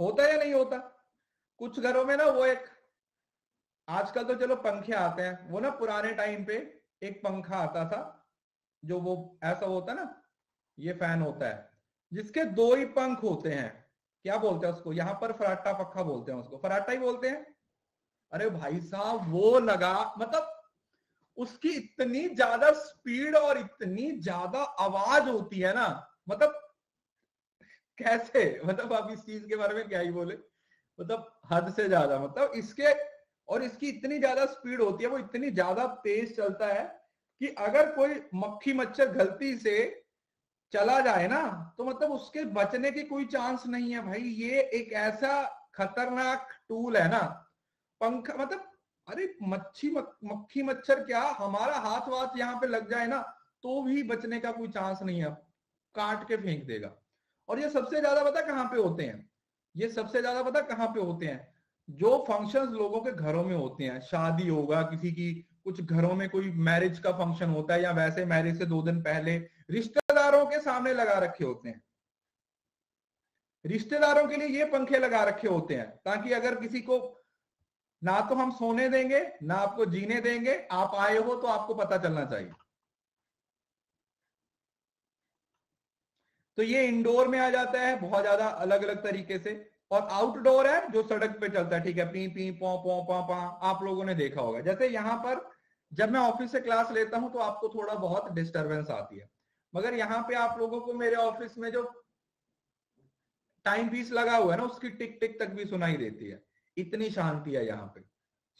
होता है या नहीं होता? कुछ घरों में ना वो एक, आजकल तो चलो पंखे आते हैं, वो ना पुराने टाइम पे एक पंखा आता था जो वो ऐसा होता है ना, ये फैन होता है जिसके दो ही पंख होते हैं। क्या बोलते हैं उसको? यहाँ पर फराटा पक्का बोलते हैं उसको, फराटा ही बोलते हैं। अरे भाई साहब, वो लगा, मतलब उसकी इतनी ज्यादा स्पीड और इतनी ज्यादा आवाज होती है ना, मतलब कैसे, मतलब आप इस चीज के बारे में क्या ही बोले, मतलब हद से ज्यादा, मतलब इसके, और इसकी इतनी ज्यादा स्पीड होती है, वो इतनी ज्यादा तेज चलता है कि अगर कोई मक्खी मच्छर गलती से चला जाए ना, तो मतलब उसके बचने की कोई चांस नहीं है भाई। ये एक ऐसा खतरनाक टूल है ना पंखा, मतलब अरे मक्खी मच्छर क्या, हमारा हाथ वाथ यहाँ पे लग जाए ना तो भी बचने का कोई चांस नहीं है, काट के फेंक देगा। और ये सबसे ज्यादा पता कहां पे होते हैं? ये सबसे ज्यादा पता कहां पे होते हैं? जो फंक्शंस लोगों के घरों में होते हैं, शादी होगा किसी की, कुछ घरों में कोई मैरिज का फंक्शन होता है, या वैसे मैरिज से 2 दिन पहले रिश्तेदारों के सामने लगा रखे होते हैं। रिश्तेदारों के लिए ये पंखे लगा रखे होते हैं ताकि अगर किसी को, ना तो हम सोने देंगे ना आपको जीने देंगे, आप आए हो तो आपको पता चलना चाहिए। तो ये इंडोर में आ जाता है बहुत ज्यादा अलग अलग तरीके से। और आउटडोर है जो सड़क पे चलता है, ठीक है, पी पी पौ पौ पा पा, आप लोगों ने देखा होगा। जैसे यहाँ पर जब मैं ऑफिस से क्लास लेता हूं तो आपको थोड़ा बहुत डिस्टरबेंस आती है, मगर यहाँ पे आप लोगों को मेरे ऑफिस में जो टाइम पीस लगा हुआ है ना, उसकी टिक टिक तक भी सुनाई देती है। इतनी शांति है यहाँ पे।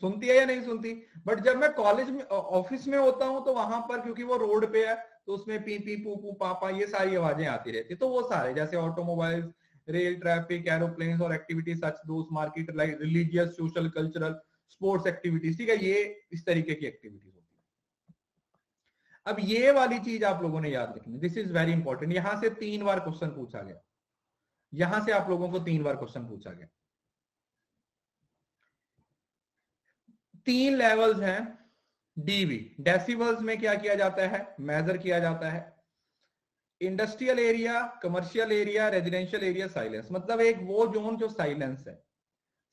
सुनती है या नहीं सुनती? बट जब मैं कॉलेज में, ऑफिस में होता हूँ तो वहां पर क्योंकि वो रोड पे है तो उसमें पी पी पू पू पापा ये सारी आवाजें आती रहती, तो वो सारे जैसे ऑटोमोबाइल्स, रेल ट्रैफिक, एरोप्लेन्स और activities such those market like religious, social, cultural, sports activities, ठीक है, ये इस तरीके की एक्टिविटीज होती है। अब ये वाली चीज आप लोगों ने याद रखनी, दिस इज वेरी इंपॉर्टेंट। यहां से 3 बार क्वेश्चन पूछा गया, यहां से आप लोगों को 3 बार क्वेश्चन पूछा गया। 3 लेवल्स हैं डीबी। डेसिबल्स में क्या किया जाता है? मेजर किया जाता है। Industrial area, commercial area, residential area, silence, मतलब एक वो जोन जो साइलेंस है।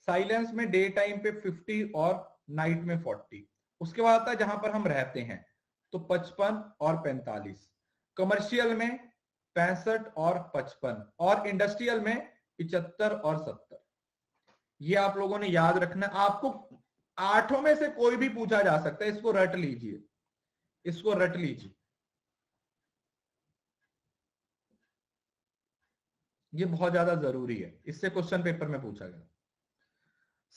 साइलेंस में डे टाइम पे 50 और नाइट में 40। उसके बाद आता है जहां पर हम रहते हैं तो 55 और 45। कमर्शियल में 65 और 55, और इंडस्ट्रियल में 75 और 70। ये आप लोगों ने याद रखना। आपको 8 में से कोई भी पूछा जा सकता है, इसको रट लीजिए, इसको रट लीजिए, ये बहुत ज्यादा जरूरी है, इससे क्वेश्चन पेपर में पूछा गया।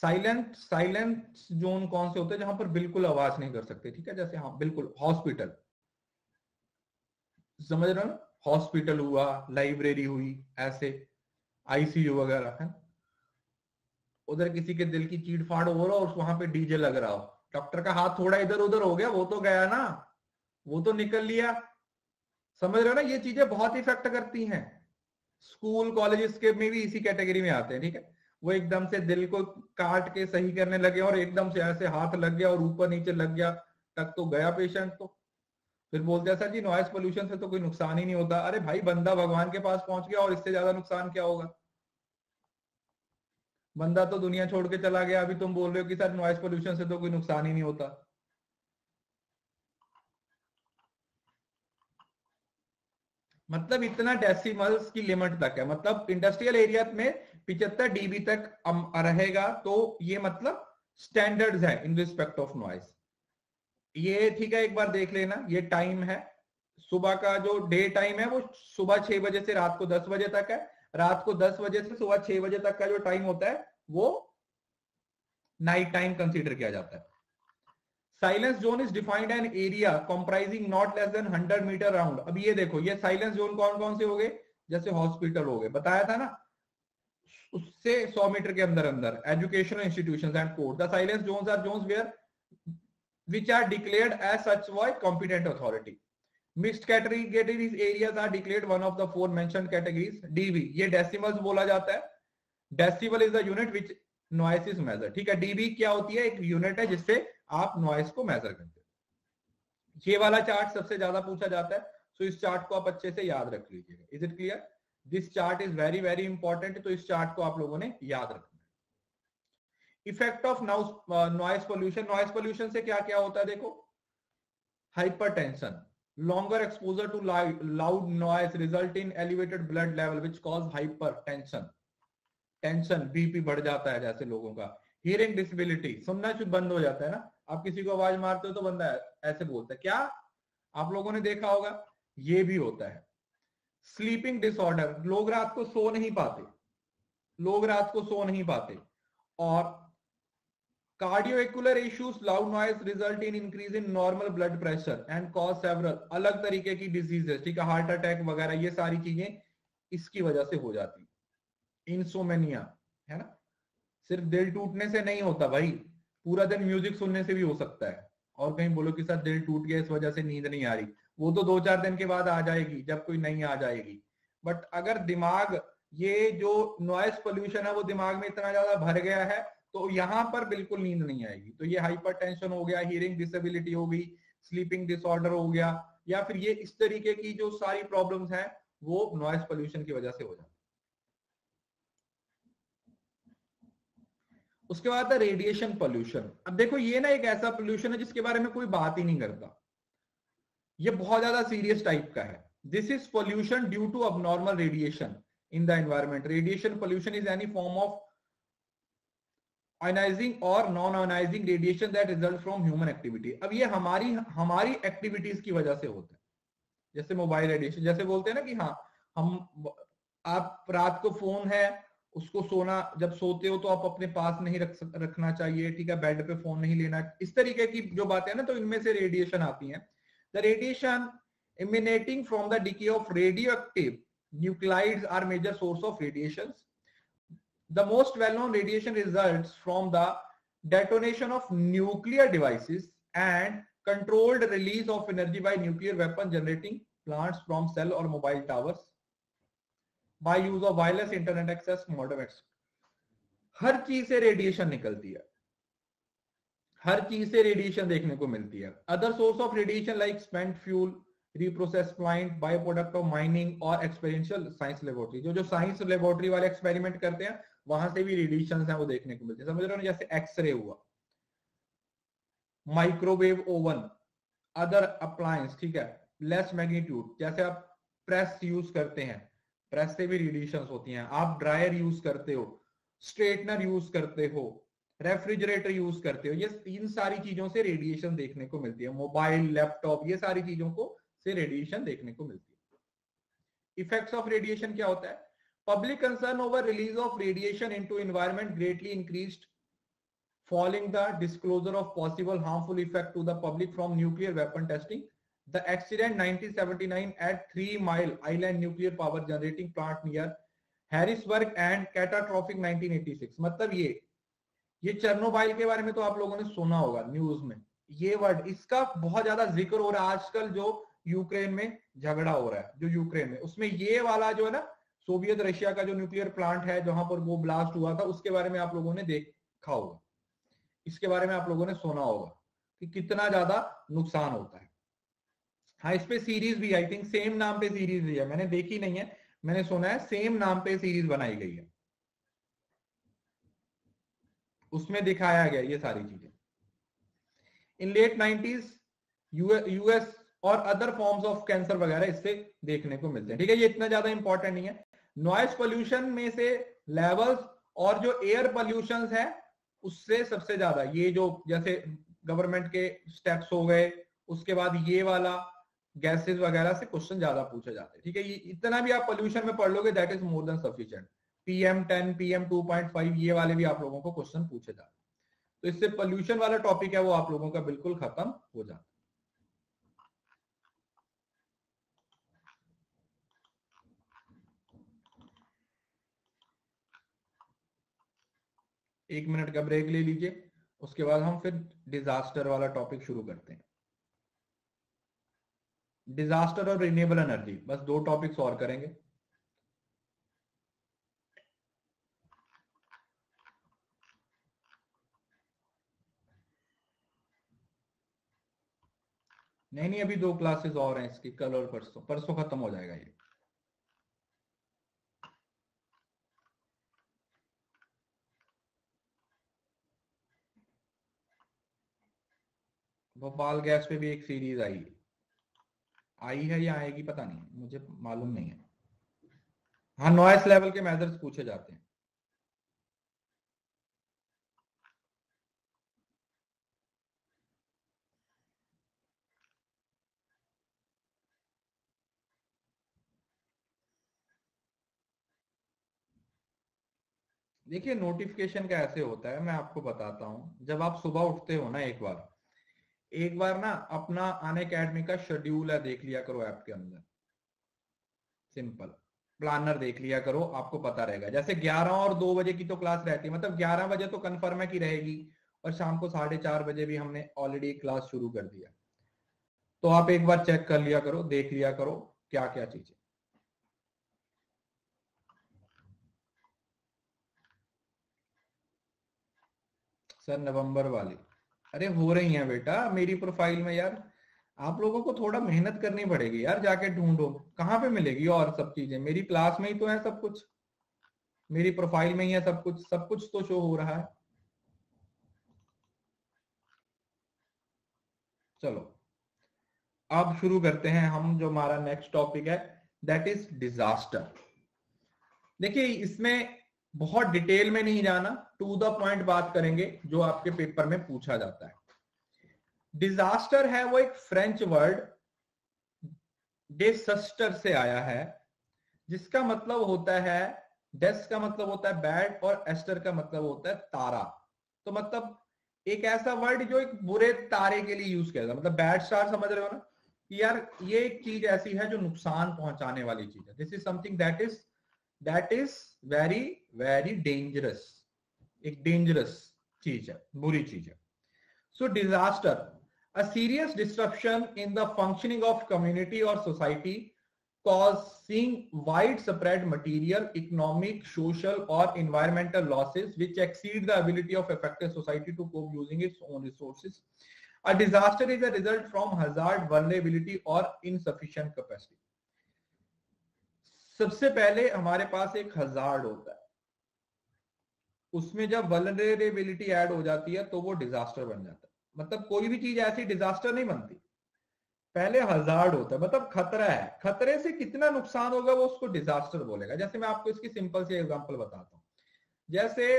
साइलेंट जोन कौन से होते हैं? जहां पर बिल्कुल आवाज नहीं कर सकते, ठीक है, जैसे हाँ बिल्कुल हॉस्पिटल, समझ रहे हो ना, हॉस्पिटल हुआ, लाइब्रेरी हुई, ऐसे आईसीयू वगैरह है। उधर किसी के दिल की चीड़ फाड़ हो रहा हो, वहां पे डीजे लग रहा हो, डॉक्टर का हाथ थोड़ा इधर उधर हो गया, वो तो गया ना, वो तो निकल लिया। समझ रहे हो ना, ये चीजें बहुत इफेक्ट करती हैं। स्कूल कॉलेजेस के में भी इसी कैटेगरी में आते हैं, ठीक है। वो एकदम से दिल को काट के सही करने लगे और एकदम से ऐसे हाथ लग गया और ऊपर नीचे लग गया तक तो गया पेशेंट। तो फिर बोलते हैं सर जी नॉइस पोल्यूशन से तो कोई नुकसान ही नहीं होता। अरे भाई बंदा भगवान के पास पहुंच गया और इससे ज्यादा नुकसान क्या होगा। बंदा तो दुनिया छोड़ के चला गया, अभी तुम बोल रहे हो कि सर नॉइस पोल्यूशन से तो कोई नुकसान ही नहीं होता। मतलब इतना डेसिमल्स की लिमिट तक है, मतलब इंडस्ट्रियल एरिया में 75 डीबी तक रहेगा तो ये मतलब स्टैंडर्ड्स है इन रिस्पेक्ट ऑफ नॉइस। ये ठीक है, एक बार देख लेना। ये टाइम है, सुबह का जो डे टाइम है वो सुबह 6 बजे से रात को 10 बजे तक है। रात को 10 बजे से सुबह 6 बजे तक का जो टाइम होता है वो नाइट टाइम कंसीडर किया जाता है। Silence zone is defined an area comprising not less than 100 metre round. अब ये देखो, ये साइलेंस जोन कौन कौन से हो गए, जैसे हॉस्पिटल हो गए, बताया था ना, उससे 100 मीटर के अंदर अंदर educational institutions and court. The silence zones are zones where which are declared as such by competent authority. Mixed categories areas are declared one of the four mentioned categories. dB ये decimals बोला जाता है। Decibel is the unit which noise is measured, ठीक है। dB क्या होती है, एक यूनिट है जिससे आप नॉइस को मेजर करते हैं। ये वाला चार्ट सबसे ज्यादा पूछा जाता है, तो इस चार्ट को आप अच्छे से याद रख लीजिएगा। Is it clear? This chart is very very important, तो इस चार्ट को आप लोगों ने याद रखना। Effect of noise pollution. Noise pollution से क्या क्या होता है देखो, hypertension, longer exposure to loud noise result in elevated blood level which cause hypertension. Tension, BP बढ़ जाता है जैसे लोगों का। हियरिंग डिसेबिलिटी, सुनना चुप बंद हो जाता है ना, आप किसी को आवाज मारते हो तो बंदा ऐसे बोलता है, क्या आप लोगों ने देखा होगा, ये भी होता है। स्लीपिंग डिसऑर्डर, लोग रात को सो नहीं पाते, लोग रात को सो नहीं पाते। और cardiovascular issues, loud noise result in increase in normal blood pressure and cause several अलग तरीके की डिजीजेस, ठीक है, हार्ट अटैक वगैरह, ये सारी चीजें इसकी वजह से हो जाती। इंसोमेनिया है ना, सिर्फ दिल टूटने से नहीं होता भाई, पूरा दिन म्यूजिक सुनने से भी हो सकता है। और कहीं बोलो कि सर दिल टूट गया इस वजह से नींद नहीं आ रही, वो तो 2-4 दिन के बाद आ जाएगी जब कोई नहीं आ जाएगी। बट अगर दिमाग, ये जो नॉइस पोल्यूशन है वो दिमाग में इतना ज्यादा भर गया है तो यहां पर बिल्कुल नींद नहीं आएगी। तो ये हाइपरटेंशन हो गया, हियरिंग डिसेबिलिटी हो गई, स्लीपिंग डिसऑर्डर हो गया, या फिर ये इस तरीके की जो सारी प्रॉब्लम्स हैं वो नॉइस पोल्यूशन की वजह से हो जाती है। उसके बाद है रेडिएशन पोल्यूशन। अब देखो ये ना एक ऐसा पोल्यूशन है जिसके बारे में कोई बात ही नहीं करता, ये बहुत ज्यादा सीरियस टाइप का है। This is pollution due to abnormal radiation in the environment. Radiation pollution is any form of ionising or non ionising radiation that result from human activity. अब ये हमारी एक्टिविटीज की वजह से होता है, जैसे मोबाइल रेडिएशन, जैसे बोलते हैं ना कि हाँ हम, आप रात को फोन है उसको सोना, जब सोते हो तो आप अपने पास नहीं रखना चाहिए, ठीक है, बेड पे फोन नहीं लेना, इस तरीके की जो बातें हैं ना, तो इनमें से रेडिएशन आती हैं। The radiation emanating from the decay of radioactive nuclides are major source of radiations. The most well-known radiation results from the detonation of nuclear devices and controlled release of energy by nuclear weapon generating plants from cell or mobile towers by use of wireless internet access modems. हर चीज से रेडिएशन निकलती है, हर चीज से रेडिएशन देखने को मिलती है। Other source of radiation like spent fuel, reprocess plant, bio product of mining और एक्सपेरिमेंशियल साइंस लेबोरेटरी, जो साइंस लेबोरेटरी वाले एक्सपेरिमेंट करते हैं वहां से भी रेडिएशन है वो देखने को मिलते हैं। समझ रहे हो, जैसे एक्सरे हुआ, माइक्रोवेव ओवन, अदर अप्लायंस, ठीक है, लेस मैग्नीट्यूड, जैसे आप प्रेस यूज करते हैं, प्रेस से भी रेडिएशन होती हैं। आप ड्रायर यूज करते हो, स्ट्रेटनर यूज करते हो, रेफ्रिजरेटर यूज करते हो, ये इन सारी चीजों से रेडिएशन देखने को मिलती है। मोबाइल, लैपटॉप, ये सारी चीजों को से रेडिएशन देखने को मिलती है। इफेक्ट्स ऑफ रेडिएशन क्या होता है? Public concern over release of radiation into environment greatly increased following the disclosure of possible harmful effect to the public from nuclear weapon testing. The accident 1979 at 3 Mile Island nuclear power generating plant near Harrisburg and catastrophic 1986. मतलब ये चेर्नोबाइल के बारे में तो आप लोगों ने सुना होगा न्यूज में, ये वर्ड, इसका बहुत ज्यादा जिक्र हो रहा है आजकल। जो यूक्रेन में झगड़ा हो रहा है, जो यूक्रेन में, उसमें ये वाला जो है ना सोवियत रशिया का जो न्यूक्लियर प्लांट है जहां पर वो ब्लास्ट हुआ था, उसके बारे में आप लोगों ने देखा होगा, इसके बारे में आप लोगों ने सुना होगा कि कितना ज्यादा नुकसान होता है। हाँ, इस पे सीरीज भी, आई थिंक सेम नाम पे सीरीज भी है, मैंने देखी नहीं है, मैंने सुना है सेम नाम पे सीरीज बनाई गई है, उसमें दिखाया गया ये सारी चीजें। इन लेट 90s यूएस और अदर फॉर्म्स ऑफ कैंसर वगैरह इससे देखने को मिलते हैं। ठीक है, ये इतना ज्यादा इंपॉर्टेंट नहीं है। नॉइज पोल्यूशन में से लेवल्स और जो एयर पोल्यूशन है उससे सबसे ज्यादा ये जो जैसे गवर्नमेंट के स्टेप्स हो गए, उसके बाद ये वाला गैसेस वगैरह से क्वेश्चन ज्यादा पूछे जाते हैं। ठीक है, ये इतना भी आप पोल्यूशन में पढ़ लोगे that is more than sufficient. PM10, PM2.5 ये वाले भी आप लोगों को क्वेश्चन पूछे जाते हैं। तो इससे पोल्यूशन वाला टॉपिक है वो आप लोगों का बिल्कुल खत्म हो जाता है। एक मिनट का ब्रेक ले लीजिए, उसके बाद हम फिर डिजास्टर वाला टॉपिक शुरू करते हैं। डिजास्टर और रिन्यूएबल एनर्जी, बस 2 टॉपिक्स और करेंगे। नहीं, अभी 2 क्लासेस और हैं इसकी, कल और परसों, परसों खत्म हो जाएगा ये। भोपाल गैस पे भी एक सीरीज आई है या आएगी पता नहीं, मुझे मालूम नहीं है। हाँ, नॉइस लेवल के मेजर्स पूछे जाते हैं। देखिए, नोटिफिकेशन का ऐसे होता है, मैं आपको बताता हूं। जब आप सुबह उठते हो ना, एक बार ना अपना अनअकैडमी का शेड्यूल है देख लिया करो ऐप के अंदर। सिंपल प्लानर देख लिया करो, आपको पता रहेगा। जैसे 11 और 2 बजे की तो क्लास रहती है, मतलब 11 बजे तो कंफर्म है कि रहेगी, और शाम को 4:30 बजे भी हमने ऑलरेडी क्लास शुरू कर दिया। तो आप एक बार चेक कर लिया करो, देख लिया करो क्या क्या चीजें। सर नवंबर वाली, अरे हो रही है बेटा मेरी प्रोफाइल में यार। आप लोगों को थोड़ा मेहनत करनी पड़ेगी यार, जाके ढूंढो कहाँ पे मिलेगी। और सब चीजें मेरी क्लास में ही तो है, सब कुछ मेरी प्रोफाइल में ही है, सब कुछ तो शो हो रहा है। चलो अब शुरू करते हैं हम, जो हमारा नेक्स्ट टॉपिक है दैट इज डिजास्टर। देखिए, इसमें बहुत डिटेल में नहीं जाना, टू द पॉइंट बात करेंगे जो आपके पेपर में पूछा जाता है। डिजास्टर है वो एक फ्रेंच वर्ड डिसस्टर से आया है, जिसका मतलब होता है, डेस का मतलब होता है बैड और एस्टर का मतलब होता है तारा। तो मतलब एक ऐसा वर्ड जो एक बुरे तारे के लिए यूज किया जाता है। मतलब बैड स्टार समझ रहे हो ना, कि यार ये एक चीज ऐसी है जो नुकसान पहुंचाने वाली चीज है। This is something that is very very dangerous, एक डेंजरस चीज है, बुरी चीज है। सो disaster, a serious disruption in the functioning of community or society causing widespread material, economic, social or environmental losses which exceed the ability of affected society to cope using its own resources. A disaster is a result from hazard, vulnerability or insufficient capacity. सबसे पहले हमारे पास एक हजार्ड होता है, उसमें जब वल्नरेबिलिटी ऐड हो जाती है तो वो डिजास्टर बन जाता है। मतलब कोई भी चीज ऐसी डिजास्टर नहीं बनती, पहले हजार्ड होता है, मतलब खतरा है, खतरे से कितना नुकसान होगा वो उसको डिजास्टर बोलेगा। जैसे मैं आपको इसकी सिंपल सी एग्जांपल बताता हूं, जैसे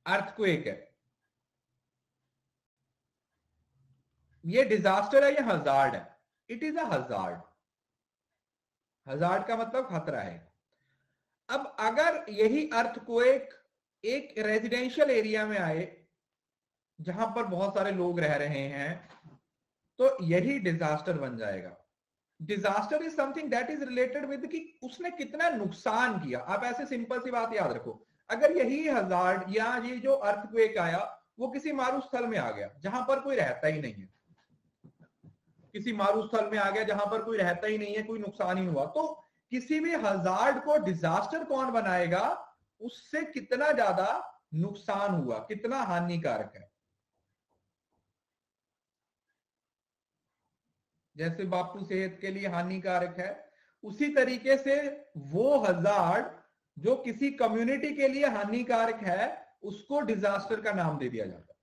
अर्थक्वेक है, ये डिजास्टर है या हजार्ड है? It is a hazard. Hazard का मतलब खतरा है। अब अगर यही अर्थक्वेक एक रेजिडेंशियल एरिया में आए जहां पर बहुत सारे लोग रह रहे हैं, तो यही डिजास्टर बन जाएगा। Disaster is something that is related with कि उसने कितना नुकसान किया। आप ऐसे सिंपल सी बात याद रखो, अगर यही हजार्ड या ये जो अर्थक्वेक आया वो किसी मारूस्थल में आ गया जहां पर कोई रहता ही नहीं है, किसी मारूस्थल में आ गया जहां पर कोई रहता ही नहीं है, कोई नुकसान ही हुआ, तो किसी भी हजार्ड को डिजास्टर कौन बनाएगा, उससे कितना ज्यादा नुकसान हुआ, कितना हानिकारक है। जैसे बापू सेहत के लिए हानिकारक है, उसी तरीके से वो हजार्ड जो किसी कम्युनिटी के लिए हानिकारक है, उसको डिजास्टर का नाम दे दिया जाता है।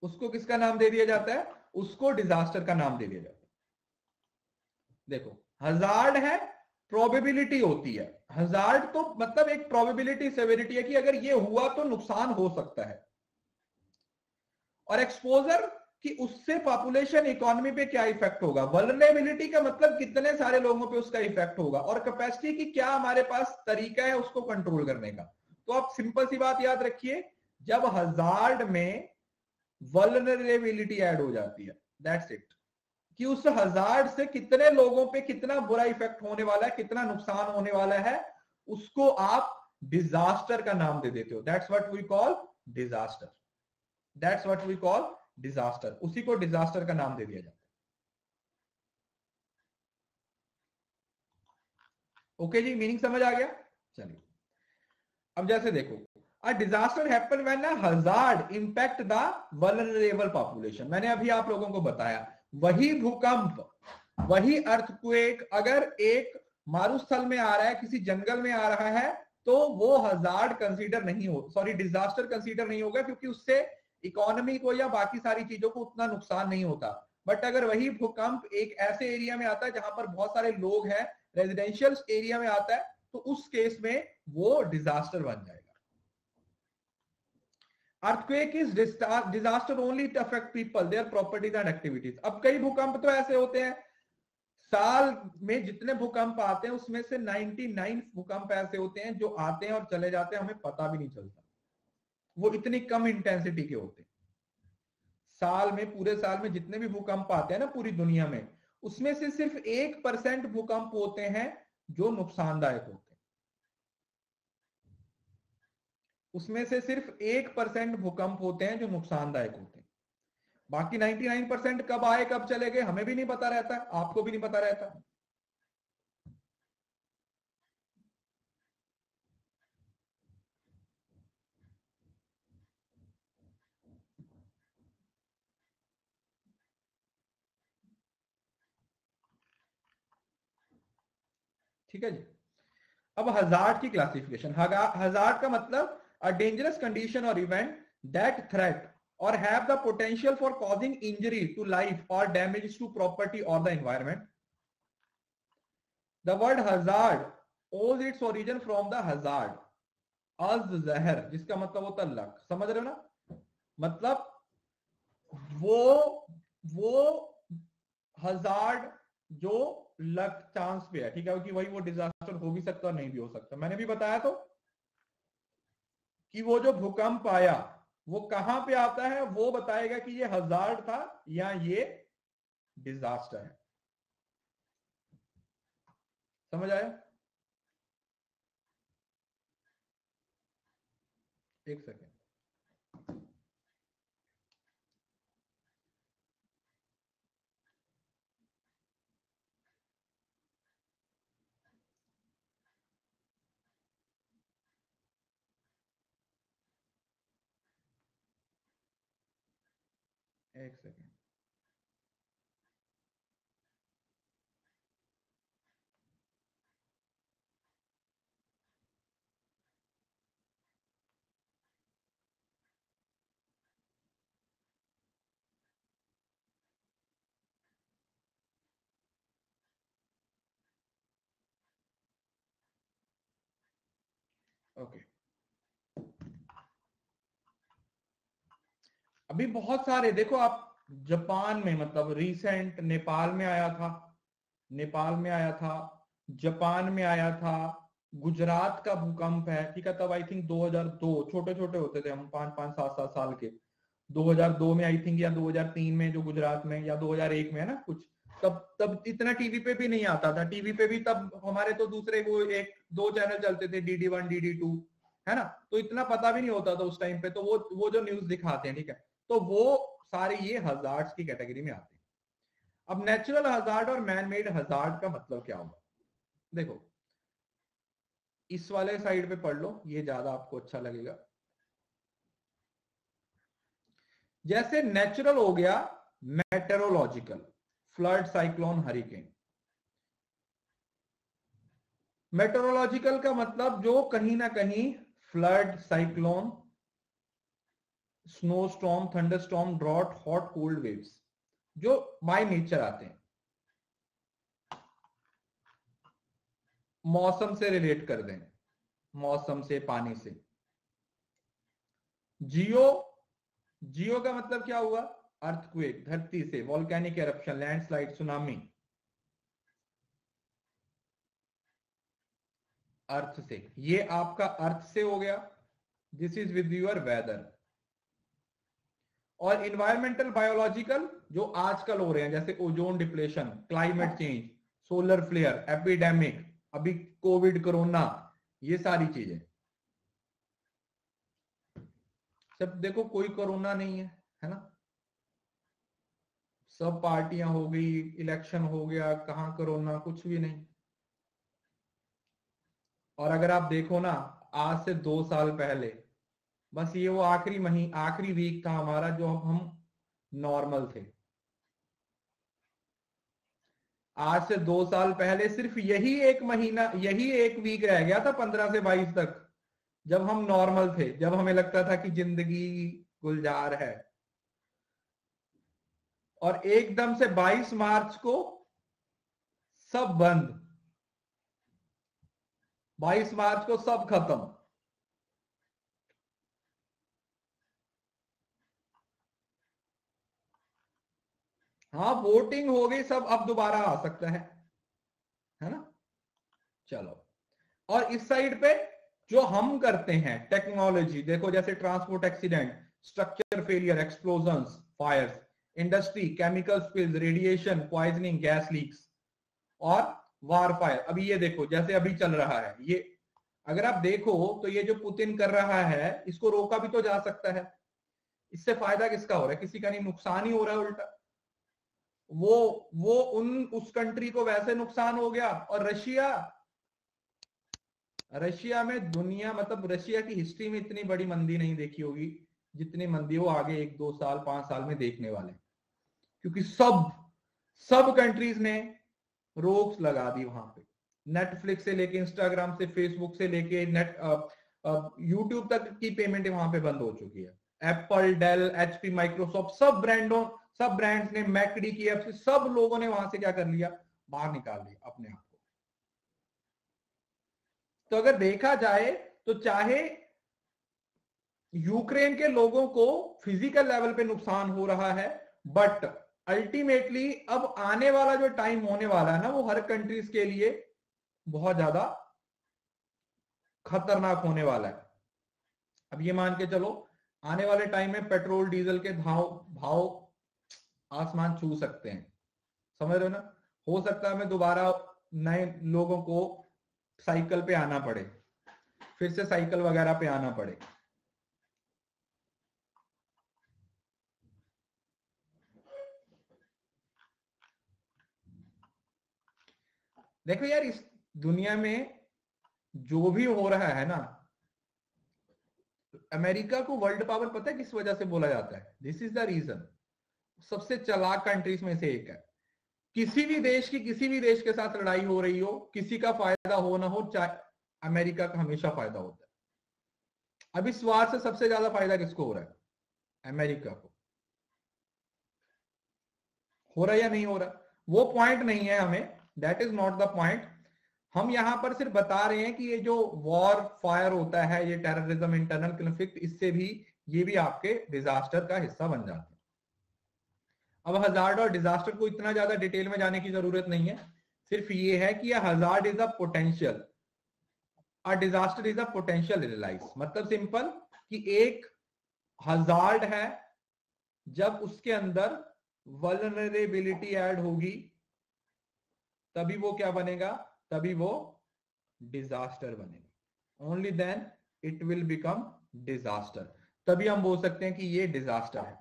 उसको किसका नाम दे दिया जाता है? उसको डिजास्टर का नाम दे दिया जाता है। देखो, हजार्ड है, प्रोबेबिलिटी होती है। हजार्ड तो मतलब एक प्रोबेबिलिटी सेवेरिटी है कि अगर ये हुआ तो नुकसान हो सकता है। और एक्सपोजर कि उससे पॉपुलेशन इकोनॉमी पे क्या इफेक्ट होगा। वल्नरेबिलिटी का मतलब कितने सारे लोगों पे उसका इफेक्ट होगा। और कैपेसिटी की क्या हमारे पास तरीका है उसको कंट्रोल करने का। तो आप सिंपल सी बात याद रखिए, जब हजार्ड में वल्नरेबिलिटी ऐड हो जाती है, दैट्स इट, कि उस हजार्ड से कितने लोगों पे कितना बुरा इफेक्ट होने वाला है, कितना नुकसान होने वाला है, उसको आप डिजास्टर का नाम दे देते हो। That's what we call disaster. That's what we call disaster. उसी को डिजास्टर का नाम दे दिया जाता है। ओके जी, मीनिंग समझ आ गया। चलिए अब जैसे देखो, a disaster happen when a hazard impact the vulnerable population. मैंने अभी आप लोगों को बताया, वही भूकंप, वही अर्थक्वेक अगर एक मारुस्थल में आ रहा है, किसी जंगल में आ रहा है, तो वो हजार्ड कंसीडर नहीं हो, सॉरी डिजास्टर कंसीडर नहीं होगा, क्योंकि उससे इकोनॉमी को या बाकी सारी चीजों को उतना नुकसान नहीं होता। बट अगर वही भूकंप एक ऐसे एरिया में आता है जहां पर बहुत सारे लोग हैं, रेजिडेंशियल एरिया में आता है, तो उस केस में वो डिजास्टर बन जाएगा। Earthquake is disaster only to affect people, their properties and activities. अब कई भूकंप तो ऐसे होते हैं, साल में जितने भूकंप आते हैं उसमें से 99 भूकंप ऐसे होते हैं जो आते हैं और चले जाते हैं, हमें पता भी नहीं चलता। वो इतनी कम इंटेंसिटी के होते हैं। साल में, पूरे साल में जितने भी भूकंप आते हैं ना पूरी दुनिया में, उसमें से सिर्फ 1% भूकंप होते हैं जो नुकसानदायक होते हैं। उसमें से सिर्फ 1% भूकंप होते हैं जो नुकसानदायक होते हैं। बाकी 99% कब आए कब चले गए हमें भी नहीं पता रहता, आपको भी नहीं पता रहता। ठीक है जी। अब हजार्ड की क्लासिफिकेशन। हजार्ड का मतलब a dangerous condition or event that threat or have the potential for causing injury to life or damage to property or the environment. The word hazard owes its origin from the hazard as जहर, जिसका मतलब होता है लक। समझ रहे हो ना? मतलब वो हजार्ड जो लक चांस पे है, ठीक है, कि वही वो डिजास्टर हो भी सकता और नहीं भी हो सकता। मैंने भी बताया तो कि वो जो भूकंप आया वो कहां पे आता है, वो बताएगा कि ये हजार्ड था या ये डिजास्टर है। समझ आया? एक सेकेंड। एक सेकेंड। ओके, अभी बहुत सारे देखो आप, जापान में मतलब रिसेंट नेपाल में आया था, नेपाल में आया था, जापान में आया था, गुजरात का भूकंप है, ठीक है, तब आई थिंक 2002, छोटे छोटे होते थे हम, 5-5 7-7 साल के। 2002 में आई थिंक, या 2003 में जो गुजरात में, या 2001 में है ना कुछ। तब तब इतना टीवी पे भी नहीं आता था। टीवी पे भी तब हमारे तो दूसरे वो 1-2 चैनल चलते थे, DD1 DD2, है ना, तो इतना पता भी नहीं होता था उस टाइम पे। तो वो जो न्यूज दिखाते हैं, ठीक है, तो वो सारे ये हजार्ड्स की कैटेगरी में आते हैं। अब नेचुरल हजार्ड और मैन मेड हजार्ड का मतलब क्या होगा? देखो इस वाले साइड पे पढ़ लो, ये ज्यादा आपको अच्छा लगेगा। जैसे नेचुरल हो गया meteorological, flood, cyclone, hurricane. Meteorological का मतलब जो कहीं ना कहीं flood, cyclone, snow storm, thunder storm, drought, hot cold waves जो बाय नेचर आते हैं, मौसम से रिलेट कर दें, मौसम से, पानी से। जियो, जियो का मतलब क्या हुआ? अर्थक्वेक, धरती से, volcanic eruption, landslide, tsunami, earth से। ये आपका अर्थ से हो गया, this is with your weather. और इन्वायरमेंटल बायोलॉजिकल जो आजकल हो रहे हैं, जैसे ozone depletion, climate change, solar flare, epidemic, अभी कोविड, कोरोना, ये सारी चीजें। सब देखो कोई कोरोना नहीं है ना? सब पार्टियां हो गई, इलेक्शन हो गया, कहां कोरोना, कुछ भी नहीं। और अगर आप देखो ना, आज से 2 साल पहले बस ये वो आखिरी वीक था हमारा जो हम नॉर्मल थे। आज से 2 साल पहले सिर्फ यही एक महीना, यही एक वीक रह गया था 15 से 22 तक, जब हम नॉर्मल थे, जब हमें लगता था कि जिंदगी गुलजार है। और एकदम से 22 मार्च को सब बंद, 22 मार्च को सब खत्म। हाँ वोटिंग हो गई सब, अब दोबारा आ सकता है ना? चलो, और इस साइड पे जो हम करते हैं टेक्नोलॉजी, देखो जैसे transport accident, structure failure, explosions, fires, industry, chemical spills, radiation, poisoning, gas leaks, और वार फायर। अभी ये देखो जैसे अभी चल रहा है ये, अगर आप देखो तो ये जो पुतिन कर रहा है इसको रोका भी तो जा सकता है। इससे फायदा किसका हो रहा है? किसी का नहीं, नुकसान ही हो रहा है उल्टा। वो उस कंट्री को वैसे नुकसान हो गया। और रशिया, रशिया में दुनिया, मतलब रशिया की हिस्ट्री में इतनी बड़ी मंदी नहीं देखी होगी जितनी मंदी वो आगे 1-2 साल 5 साल में देखने वाले। क्योंकि सब सब कंट्रीज ने रोक्स लगा दी वहां पे। नेटफ्लिक्स से लेके, इंस्टाग्राम से, फेसबुक से लेके, नेट यूट्यूब तक की पेमेंट वहां पे बंद हो चुकी है। एप्पल, डेल, एचपी, माइक्रोसॉफ्ट, सब ब्रांड्स ने, मैकडी की एप से, सब लोगों ने वहां से क्या कर लिया? बाहर निकाल दिया अपने आप को। तो अगर देखा जाए तो चाहे यूक्रेन के लोगों को फिजिकल लेवल पे नुकसान हो रहा है, बट अल्टीमेटली अब आने वाला जो टाइम होने वाला है ना, वो हर कंट्रीज के लिए बहुत ज्यादा खतरनाक होने वाला है। अब ये मान के चलो, आने वाले टाइम में पेट्रोल डीजल के भाव भाव आसमान छू सकते हैं, समझ रहे हो ना? हो सकता है हमें दोबारा नए लोगों को साइकिल पे आना पड़े, फिर से साइकिल वगैरह पे आना पड़े। देखो यार, इस दुनिया में जो भी हो रहा है ना, अमेरिका को वर्ल्ड पावर पता है किस वजह से बोला जाता है? This is the reason. सबसे चालाक कंट्रीज में से एक है। किसी भी देश की, किसी भी देश के साथ लड़ाई हो रही हो, किसी का फायदा हो ना हो, चाहे अमेरिका का हमेशा फायदा होता है। अब इस वार से सबसे ज्यादा फायदा किसको हो रहा है? अमेरिका को। हो रहा है या नहीं हो रहा? वो पॉइंट नहीं है हमें, that is not the point. हम यहां पर सिर्फ बता रहे हैं कि ये जो वॉर फायर होता है, ये टेररिज्म, इंटरनल कन्फ्लिक्ट, इससे भी ये भी आपके डिजास्टर का हिस्सा बन जाते हैं। अब हजार्ड और डिजास्टर को इतना ज्यादा डिटेल में जाने की जरूरत नहीं है, सिर्फ ये है कि hazard is a potential, a disaster is a potential realize. मतलब सिंपल कि एक हजार्ड है, जब उसके अंदर वल्नरेबिलिटी ऐड होगी तभी वो क्या बनेगा? तभी वो डिजास्टर बनेगा। Only then it will become disaster. तभी हम बोल सकते हैं कि ये डिजास्टर है।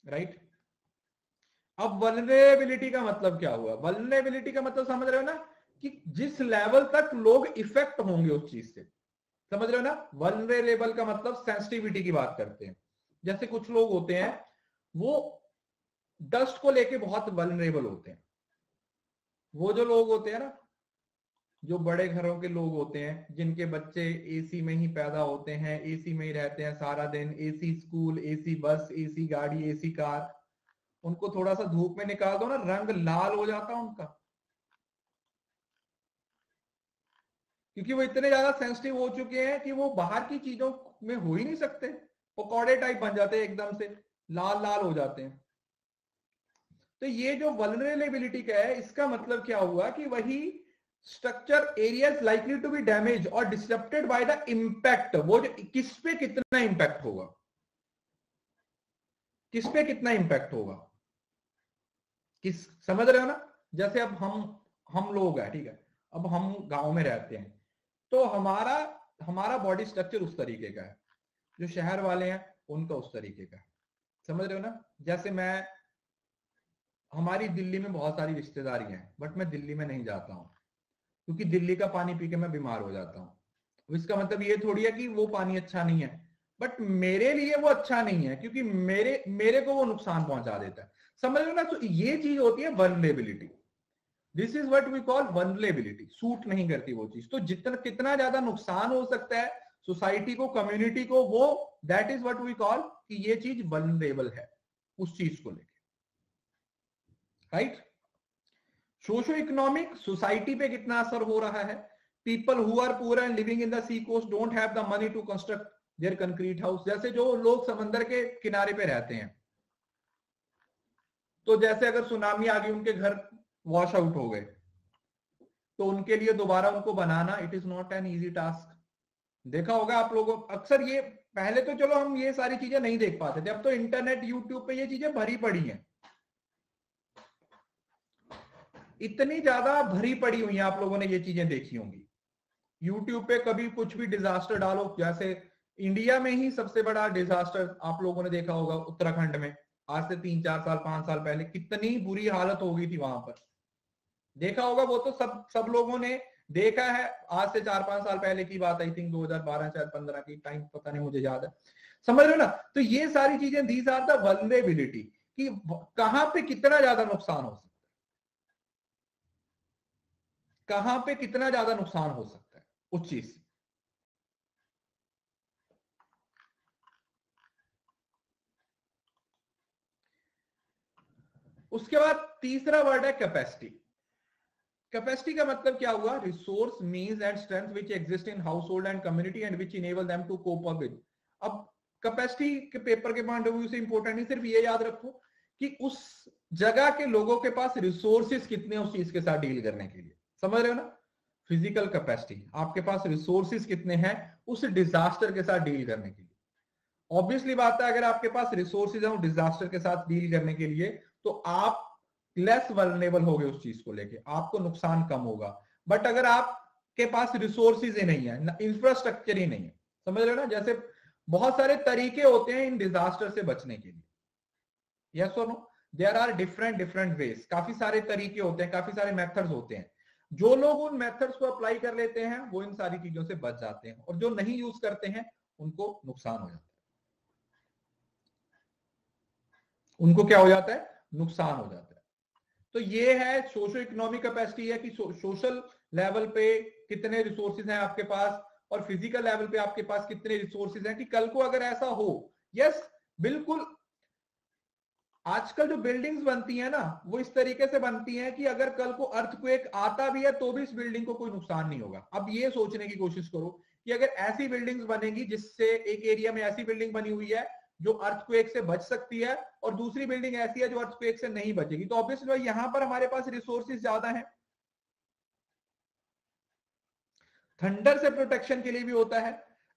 राइट। अब वल्नरेबिलिटी का मतलब क्या हुआ? वल्नरेबिलिटी का मतलब समझ रहे हो ना, कि जिस लेवल तक लोग इफेक्ट होंगे उस चीज से, समझ रहे हो ना। वल्नरेबल का मतलब सेंसिटिविटी की बात करते हैं। जैसे कुछ लोग होते हैं वो डस्ट को लेके बहुत वल्नरेबल होते हैं। वो जो लोग होते हैं ना, जो बड़े घरों के लोग होते हैं, जिनके बच्चे एसी में ही पैदा होते हैं, एसी में ही रहते हैं सारा दिन, AC school, AC bus, AC गाड़ी, एसी कार, उनको थोड़ा सा धूप में निकाल दो ना, रंग लाल हो जाता है उनका, क्योंकि वो इतने ज्यादा सेंसिटिव हो चुके हैं कि वो बाहर की चीजों में हो ही नहीं सकते, पकौड़े टाइप बन जाते हैं, एकदम से लाल लाल हो जाते हैं। तो ये जो वल्नरेबिलिटी का है, इसका मतलब क्या हुआ कि वही structure areas likely to be damage और डिस्टर्बेड बाय द इंपैक्ट, वो जो किस पे कितना इंपैक्ट होगा, किस पे कितना इंपैक्ट होगा, किस, समझ रहे हो ना। जैसे अब हम लोग हैं, ठीक है, अब हम गांव में रहते हैं, तो हमारा हमारा बॉडी स्ट्रक्चर उस तरीके का है, जो शहर वाले हैं उनका उस तरीके का है, समझ रहे हो ना। जैसे मैं, हमारी दिल्ली में बहुत सारी रिश्तेदारी हैं, बट मैं दिल्ली में नहीं जाता हूँ, क्योंकि दिल्ली का पानी पी के मैं बीमार हो जाता हूँ। इसका मतलब ये थोड़ी है कि वो पानी अच्छा नहीं है, बट मेरे लिए वो अच्छा नहीं है, क्योंकि मेरे मेरे को वो नुकसान पहुंचा देता है, समझ लो ना। तो ये चीज होती है vulnerability. This is what we call vulnerability. Suit नहीं करती वो चीज, तो जितना कितना ज्यादा नुकसान हो सकता है सोसाइटी को, कम्युनिटी को, वो that is what we call कि ये चीज वल्नरेबल है उस चीज को लेके, राइट। सोशो इकोनॉमिक, सोसाइटी पे कितना असर हो रहा है। People who are poor and living in the sea coast don't have the money to construct their concrete house. जैसे जो लोग समंदर के किनारे पे रहते हैं, तो जैसे अगर सुनामी आ गई, उनके घर वॉश आउट हो गए, तो उनके लिए दोबारा उनको बनाना, it is not an easy task. देखा होगा आप लोगों अक्सर ये, पहले तो चलो हम ये सारी चीजें नहीं देख पाते थे, अब तो इंटरनेट यूट्यूब पे ये चीजें भरी पड़ी हैं, इतनी ज्यादा भरी पड़ी हुई है, आप लोगों ने ये चीजें देखी होंगी। यूट्यूब पे कभी कुछ भी डिजास्टर डालो, जैसे इंडिया में ही सबसे बड़ा डिजास्टर आप लोगों ने देखा होगा उत्तराखंड में, आज से 3 4 साल 5 साल पहले कितनी बुरी हालत हो गई थी वहां पर, देखा होगा वो तो सब लोगों ने देखा है। आज से 4 5 साल पहले की बात, आई थिंक 2012 शायद 15 की, टाइम पता नहीं मुझे याद है, समझ रहे हो ना। तो ये सारी चीजें, दीज आर द वल्नरेबिलिटी, कि कहां पे कितना ज्यादा नुकसान हो सकता है, कहां पे कितना ज्यादा नुकसान हो सकता है उस चीज से। उसके बाद तीसरा वर्ड है कैपेसिटी। कैपेसिटी का मतलब क्या हुआ? Resource, means and strength which exist in household and community and which enable them to cope up with. अब कैपेसिटी के पेपर के पॉइंट ऑफ व्यू से इंपॉर्टेंट नहीं, सिर्फ ये याद रखो कि उस जगह के लोगों के पास रिसोर्सेज कितने उस चीज के साथ डील करने के लिए, समझ रहे हो ना। फिजिकल कैपेसिटी, आपके पास रिसोर्सेज कितने हैं उस डिजास्टर के साथ डील करने के लिए। ऑब्वियसली बात है, अगर आपके पास रिसोर्सेज है डिजास्टर के साथ डील करने के लिए, तो आप लेस वल्नरेबल होगे उस चीज को लेके, आपको नुकसान कम होगा। बट अगर आपके पास रिसोर्सेज ही नहीं है, इंफ्रास्ट्रक्चर ही नहीं है, समझ रहे हो ना। जैसे बहुत सारे तरीके होते हैं इन डिजास्टर से बचने के लिए, यस और no, there are different different ways, काफी सारे तरीके होते हैं, काफी सारे मेथड्स होते हैं। जो लोग उन मेथड्स को अप्लाई कर लेते हैं वो इन सारी चीजों से बच जाते हैं, और जो नहीं यूज करते हैं उनको नुकसान हो जाता है, उनको क्या हो जाता है? नुकसान हो जाता है। तो ये है सोशो इकोनॉमिक कैपेसिटी, है कि सोशल लेवल पे कितने रिसोर्सेज हैं आपके पास, और फिजिकल लेवल पे आपके पास कितने रिसोर्सेज हैं, कि कल को अगर ऐसा हो, यस बिल्कुल, आजकल जो बिल्डिंग्स बनती है ना, वो इस तरीके से बनती हैं कि अगर कल को अर्थक्वेक आता भी है तो भी इस बिल्डिंग को कोई नुकसान नहीं होगा। अब ये सोचने की कोशिश करो कि अगर ऐसी बिल्डिंग्स बनेगी, जिससे एक एरिया में ऐसी बिल्डिंग बनी हुई है जो अर्थक्वेक से बच सकती है, और दूसरी बिल्डिंग ऐसी है जो अर्थक्वेक से नहीं बचेगी, तो ऑब्वियसली यहां पर हमारे पास रिसोर्सेज ज्यादा है। थंडर से प्रोटेक्शन के लिए भी होता है,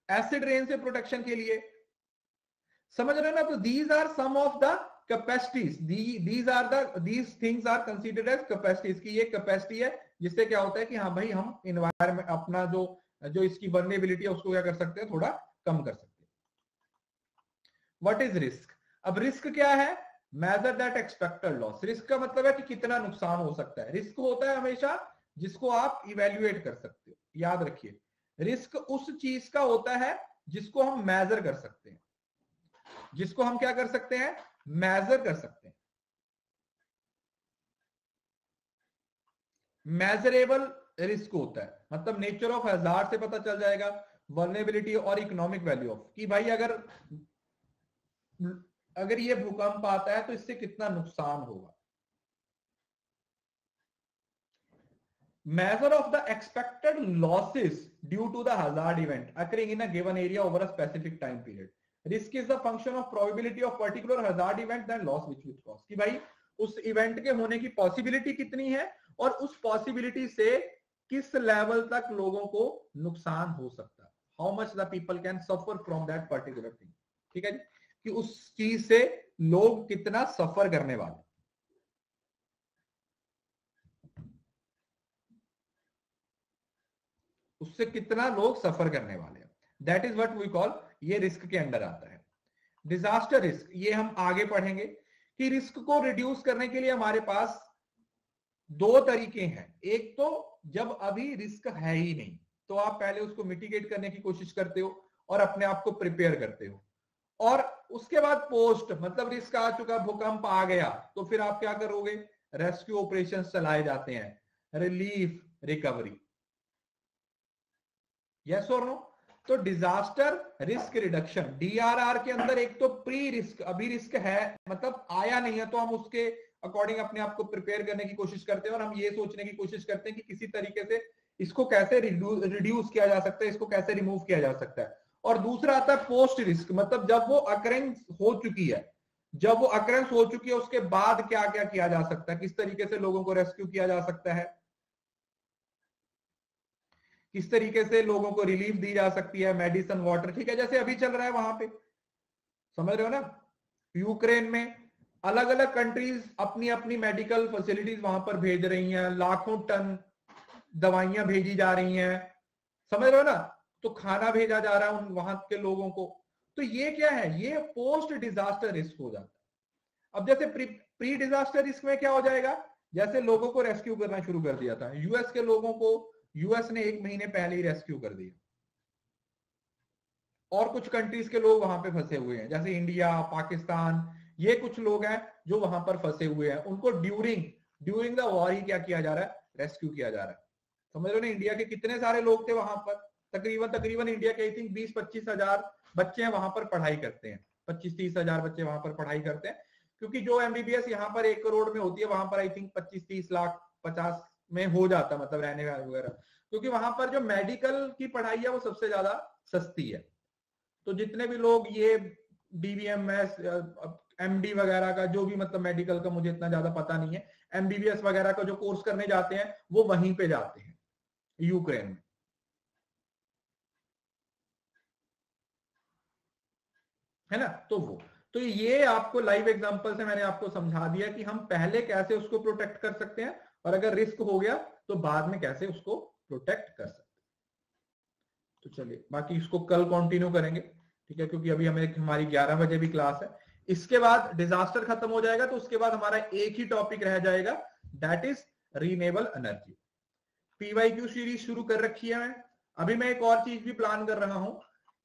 एसिड रेन से प्रोटेक्शन के लिए, समझ रहे हो ना। तो these are some of the capacities, these things are considered as capacities, की ये कैपेसिटी है जिससे क्या होता है कि हाँ भाई, हम इन्वायरमेंट अपना जो जो इसकी वल्नरेबिलिटी है उसको क्या कर सकते हैं, थोड़ा कम कर सकते हैं। What is risk? अब रिस्क क्या है? Measure that expected loss. Risk का मतलब है कि कितना नुकसान हो सकता है। रिस्क होता है हमेशा जिसको आप इवेल्युएट कर सकते हो। याद रखिए, रिस्क उस चीज का होता है जिसको हम मेजर कर सकते हैं, जिसको हम क्या कर सकते हैं, मेजर कर सकते हैं। मेजरेबल रिस्क होता है, मतलब नेचर ऑफ हैजार्ड से पता चल जाएगा, वर्नेबिलिटी और इकोनॉमिक वैल्यू ऑफ, कि भाई अगर ये भूकंप आता है तो इससे कितना नुकसान होगा। measure of the expected losses due to the hazard event occurring in a given area over a specific time period. Risk is the function of probability of particular hazard event than loss which cause, कि भाई उस इवेंट के होने की पॉसिबिलिटी कितनी है और उस पॉसिबिलिटी से किस लेवल तक लोगों को नुकसान हो सकता है, how much the people can suffer from that particular thing. ठीक है जी, कि उस चीज से लोग कितना सफर करने वाले, उससे कितना लोग सफर करने वाले हैं, that is what we call, ये रिस्क के अंडर आता है। डिजास्टर रिस्क, ये हम आगे पढ़ेंगे कि रिस्क को रिड्यूस करने के लिए हमारे पास दो तरीके हैं। एक तो जब अभी रिस्क है ही नहीं तो आप पहले उसको मिटिगेट करने की कोशिश करते हो और अपने आप को प्रिपेयर करते हो, और उसके बाद पोस्ट, मतलब रिस्क आ चुका, भूकंप आ गया, तो फिर आप क्या करोगे, रेस्क्यू ऑपरेशन चलाए जाते हैं, रिलीफ, रिकवरी। यस और नो। तो डिजास्टर रिस्क रिडक्शन, डीआरआर के अंदर एक तो प्री रिस्क, अभी रिस्क है मतलब आया नहीं है तो हम उसके अकॉर्डिंग अपने आप को प्रिपेयर करने की कोशिश करते हैं और हम ये सोचने की कोशिश करते हैं कि किसी तरीके से इसको कैसे रिड्यूस किया जा सकता है, इसको कैसे रिमूव किया जा सकता है। और दूसरा आता है पोस्ट रिस्क, मतलब जब वो अकरेंस हो चुकी है, जब वो अकरेंस हो चुकी है उसके बाद क्या क्या किया जा सकता है, किस तरीके से लोगों को रेस्क्यू किया जा सकता है, किस तरीके से लोगों को रिलीफ दी जा सकती है, मेडिसिन, वाटर। ठीक है, जैसे अभी चल रहा है वहां पे, समझ रहे हो ना, यूक्रेन में अलग अलग कंट्रीज अपनी अपनी मेडिकल फैसिलिटीज वहां पर भेज रही हैं, लाखों टन दवाइयां भेजी जा रही हैं, समझ रहे हो ना, तो खाना भेजा जा रहा है उन वहां के लोगों को। तो ये क्या है, ये पोस्ट डिजास्टर रिस्क हो जाता है। अब जैसे प्री डिजास्टर रिस्क में क्या हो जाएगा, जैसे लोगों को रेस्क्यू करना शुरू कर दिया था, यूएस के लोगों को यूएस ने 1 महीने पहले ही रेस्क्यू कर दिया, और कुछ कंट्रीज के लोग वहां पे फंसे हुए हैं, जैसे इंडिया, पाकिस्तान, ये कुछ लोग हैं जो वहां पर फंसे हुए हैं, उनको ड्यूरिंग ड्यूरिंग द वॉर ही क्या किया जा रहा है, रेस्क्यू किया जा रहा है। समझ रहे हो ना, इंडिया के कितने सारे लोग थे वहां पर, तकरीबन तकरीबन इंडिया के आई थिंक 20-25 हजार बच्चे हैं वहां पर पढ़ाई करते हैं, 25-30 हजार बच्चे वहां पर पढ़ाई करते हैं, क्योंकि जो एमबीबीएस यहाँ पर 1 करोड़ में होती है वहां पर आई थिंक 25-30 लाख 50 में हो जाता, मतलब रहने का वगैरह, क्योंकि वहां पर जो मेडिकल की पढ़ाई है वो सबसे ज्यादा सस्ती है। तो जितने भी लोग ये डीवीएमएस, एमडी वगैरह का जो भी, मतलब मेडिकल का मुझे इतना ज्यादा पता नहीं है, एमबीबीएस वगैरह का जो कोर्स करने जाते हैं वो वहीं पे जाते हैं, यूक्रेन में, है ना। तो वो, तो ये आपको लाइव एग्जांपल से मैंने आपको समझा दिया कि हम पहले कैसे उसको प्रोटेक्ट कर सकते हैं, और अगर रिस्क हो गया तो बाद में कैसे उसको प्रोटेक्ट कर सकते हैं। तो चलिए बाकी इसको कल कंटिन्यू करेंगे, ठीक है, क्योंकि अभी हमें हमारी 11 बजे भी क्लास है। इसके बाद डिजास्टर खत्म हो जाएगा तो उसके बाद हमारा एक ही टॉपिक रह जाएगा, that is renewable energy. PYQ series शुरू कर रखी है मैं। अभी मैं एक और चीज भी प्लान कर रहा हूं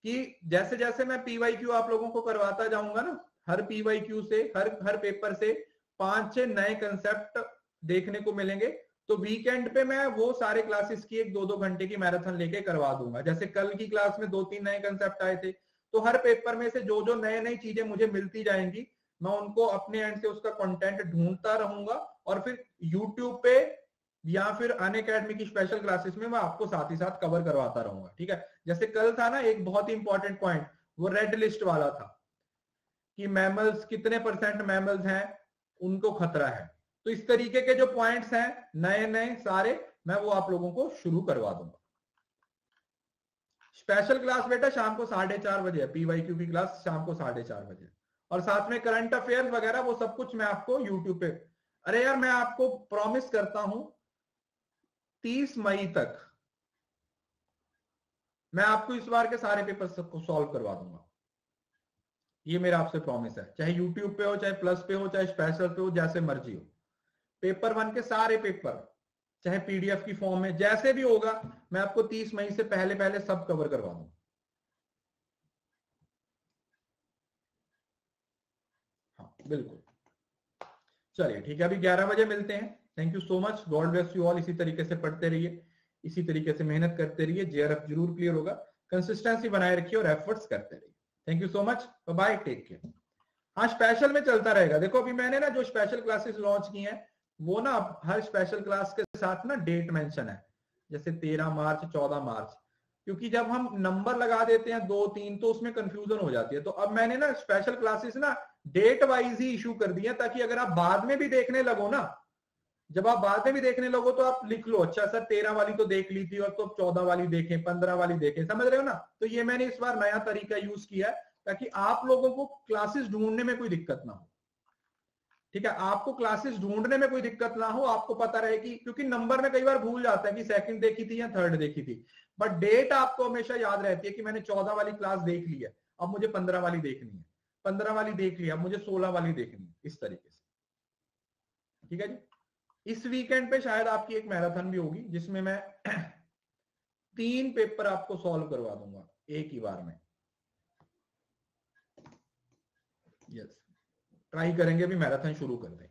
कि जैसे जैसे मैं पीवाईक्यू आप लोगों को करवाता जाऊंगा ना, हर पीवाईक्यू से, हर हर पेपर से 5-6 नए कंसेप्ट देखने को मिलेंगे, तो वीकेंड पे मैं वो सारे क्लासेस की 1-2 घंटे की मैराथन लेके करवा दूंगा। जैसे कल की क्लास में 2-3 नए कंसेप्ट आए थे, तो हर पेपर में से जो जो नए नई चीजें मुझे मिलती जाएंगी, मैं उनको अपने एंड से उसका कंटेंट ढूंढता रहूंगा, और फिर यूट्यूब पे या फिर अनअकैडमी की स्पेशल क्लासेस में मैं आपको साथ ही साथ कवर करवाता रहूंगा। ठीक है, जैसे कल था ना एक बहुत ही इंपॉर्टेंट पॉइंट, वो रेड लिस्ट वाला था कि मैमल्स कितने परसेंट मैमल्स हैं उनको खतरा है। तो इस तरीके के जो पॉइंट्स हैं नए नए सारे, मैं वो आप लोगों को शुरू करवा दूंगा। स्पेशल क्लास बेटा शाम को 4:30 बजे है, पीवाईक्यू की क्लास शाम को 4:30 बजे, और साथ में करंट अफेयर्स वगैरह वो सब कुछ मैं आपको यूट्यूब पे, अरे यार मैं आपको प्रॉमिस करता हूं 30 मई तक मैं आपको इस बार के सारे पेपर सबको सॉल्व करवा दूंगा। ये मेरा आपसे प्रॉमिस है, चाहे यूट्यूब पे हो, चाहे प्लस पे हो, चाहे स्पेशल पे हो, जैसे मर्जी हो। पेपर 1 के सारे पेपर चाहे पीडीएफ की फॉर्म में जैसे भी होगा, मैं आपको 30 मई से पहले पहले सब कवर करवा दूंगा। हाँ बिल्कुल। चलिए ठीक है, अभी 11 बजे मिलते हैं। Thank you so much, God bless you all. इसी तरीके से पढ़ते रहिए, इसी तरीके से मेहनत करते रहिए, जेआरएफ जरूर क्लियर होगा। कंसिस्टेंसी बनाए रखिए और एफर्ट्स करते रहिए। Thank you so much, bye, take care. हाँ स्पेशल में चलता रहेगा। देखो अभी मैंने ना जो स्पेशल क्लासेस लॉन्च की हैं, वो ना हर स्पेशल क्लास के साथ ना डेट मेंशन है, जैसे 13 मार्च, 14 मार्च, क्योंकि जब हम नंबर लगा देते हैं 2-3 तो उसमें कंफ्यूजन हो जाती है। तो अब मैंने ना स्पेशल क्लासेस ना डेट वाइज ही इशू कर दी है, ताकि अगर आप बाद में भी देखने लगो ना, जब आप बाद में भी देखने लगो तो आप लिख लो, अच्छा सर 13 वाली तो देख ली थी और तो 14 वाली देखें, 15 वाली देखें, समझ रहे हो ना। तो ये मैंने इस बार नया तरीका यूज किया है, ताकि आप लोगों को क्लासेस ढूंढने में कोई दिक्कत ना हो। ठीक है, आपको क्लासेस ढूंढने में कोई दिक्कत ना हो, आपको पता रहे कि, क्योंकि नंबर में कई बार भूल जाता है कि सेकंड देखी थी या थर्ड देखी थी, बट डेट आपको हमेशा याद रहती है कि मैंने 14 वाली क्लास देख ली है, अब मुझे 15 वाली देखनी है, 15 वाली देख ली, अब मुझे 16 वाली देखनी है, इस तरीके से। ठीक है जी। इस वीकेंड पे शायद आपकी एक मैराथन भी होगी, जिसमें मैं 3 पेपर आपको सॉल्व करवा दूंगा एक ही बार में। यस, ट्राई करेंगे अभी मैराथन शुरू कर दें।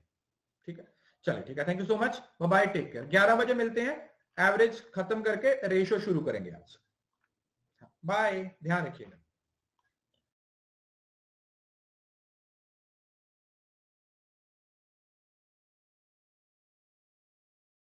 ठीक है, चलिए ठीक है, thank you so much, bye, take care. 11 बजे मिलते हैं, एवरेज खत्म करके रेशो शुरू करेंगे आज। बाय, ध्यान रखिएगा।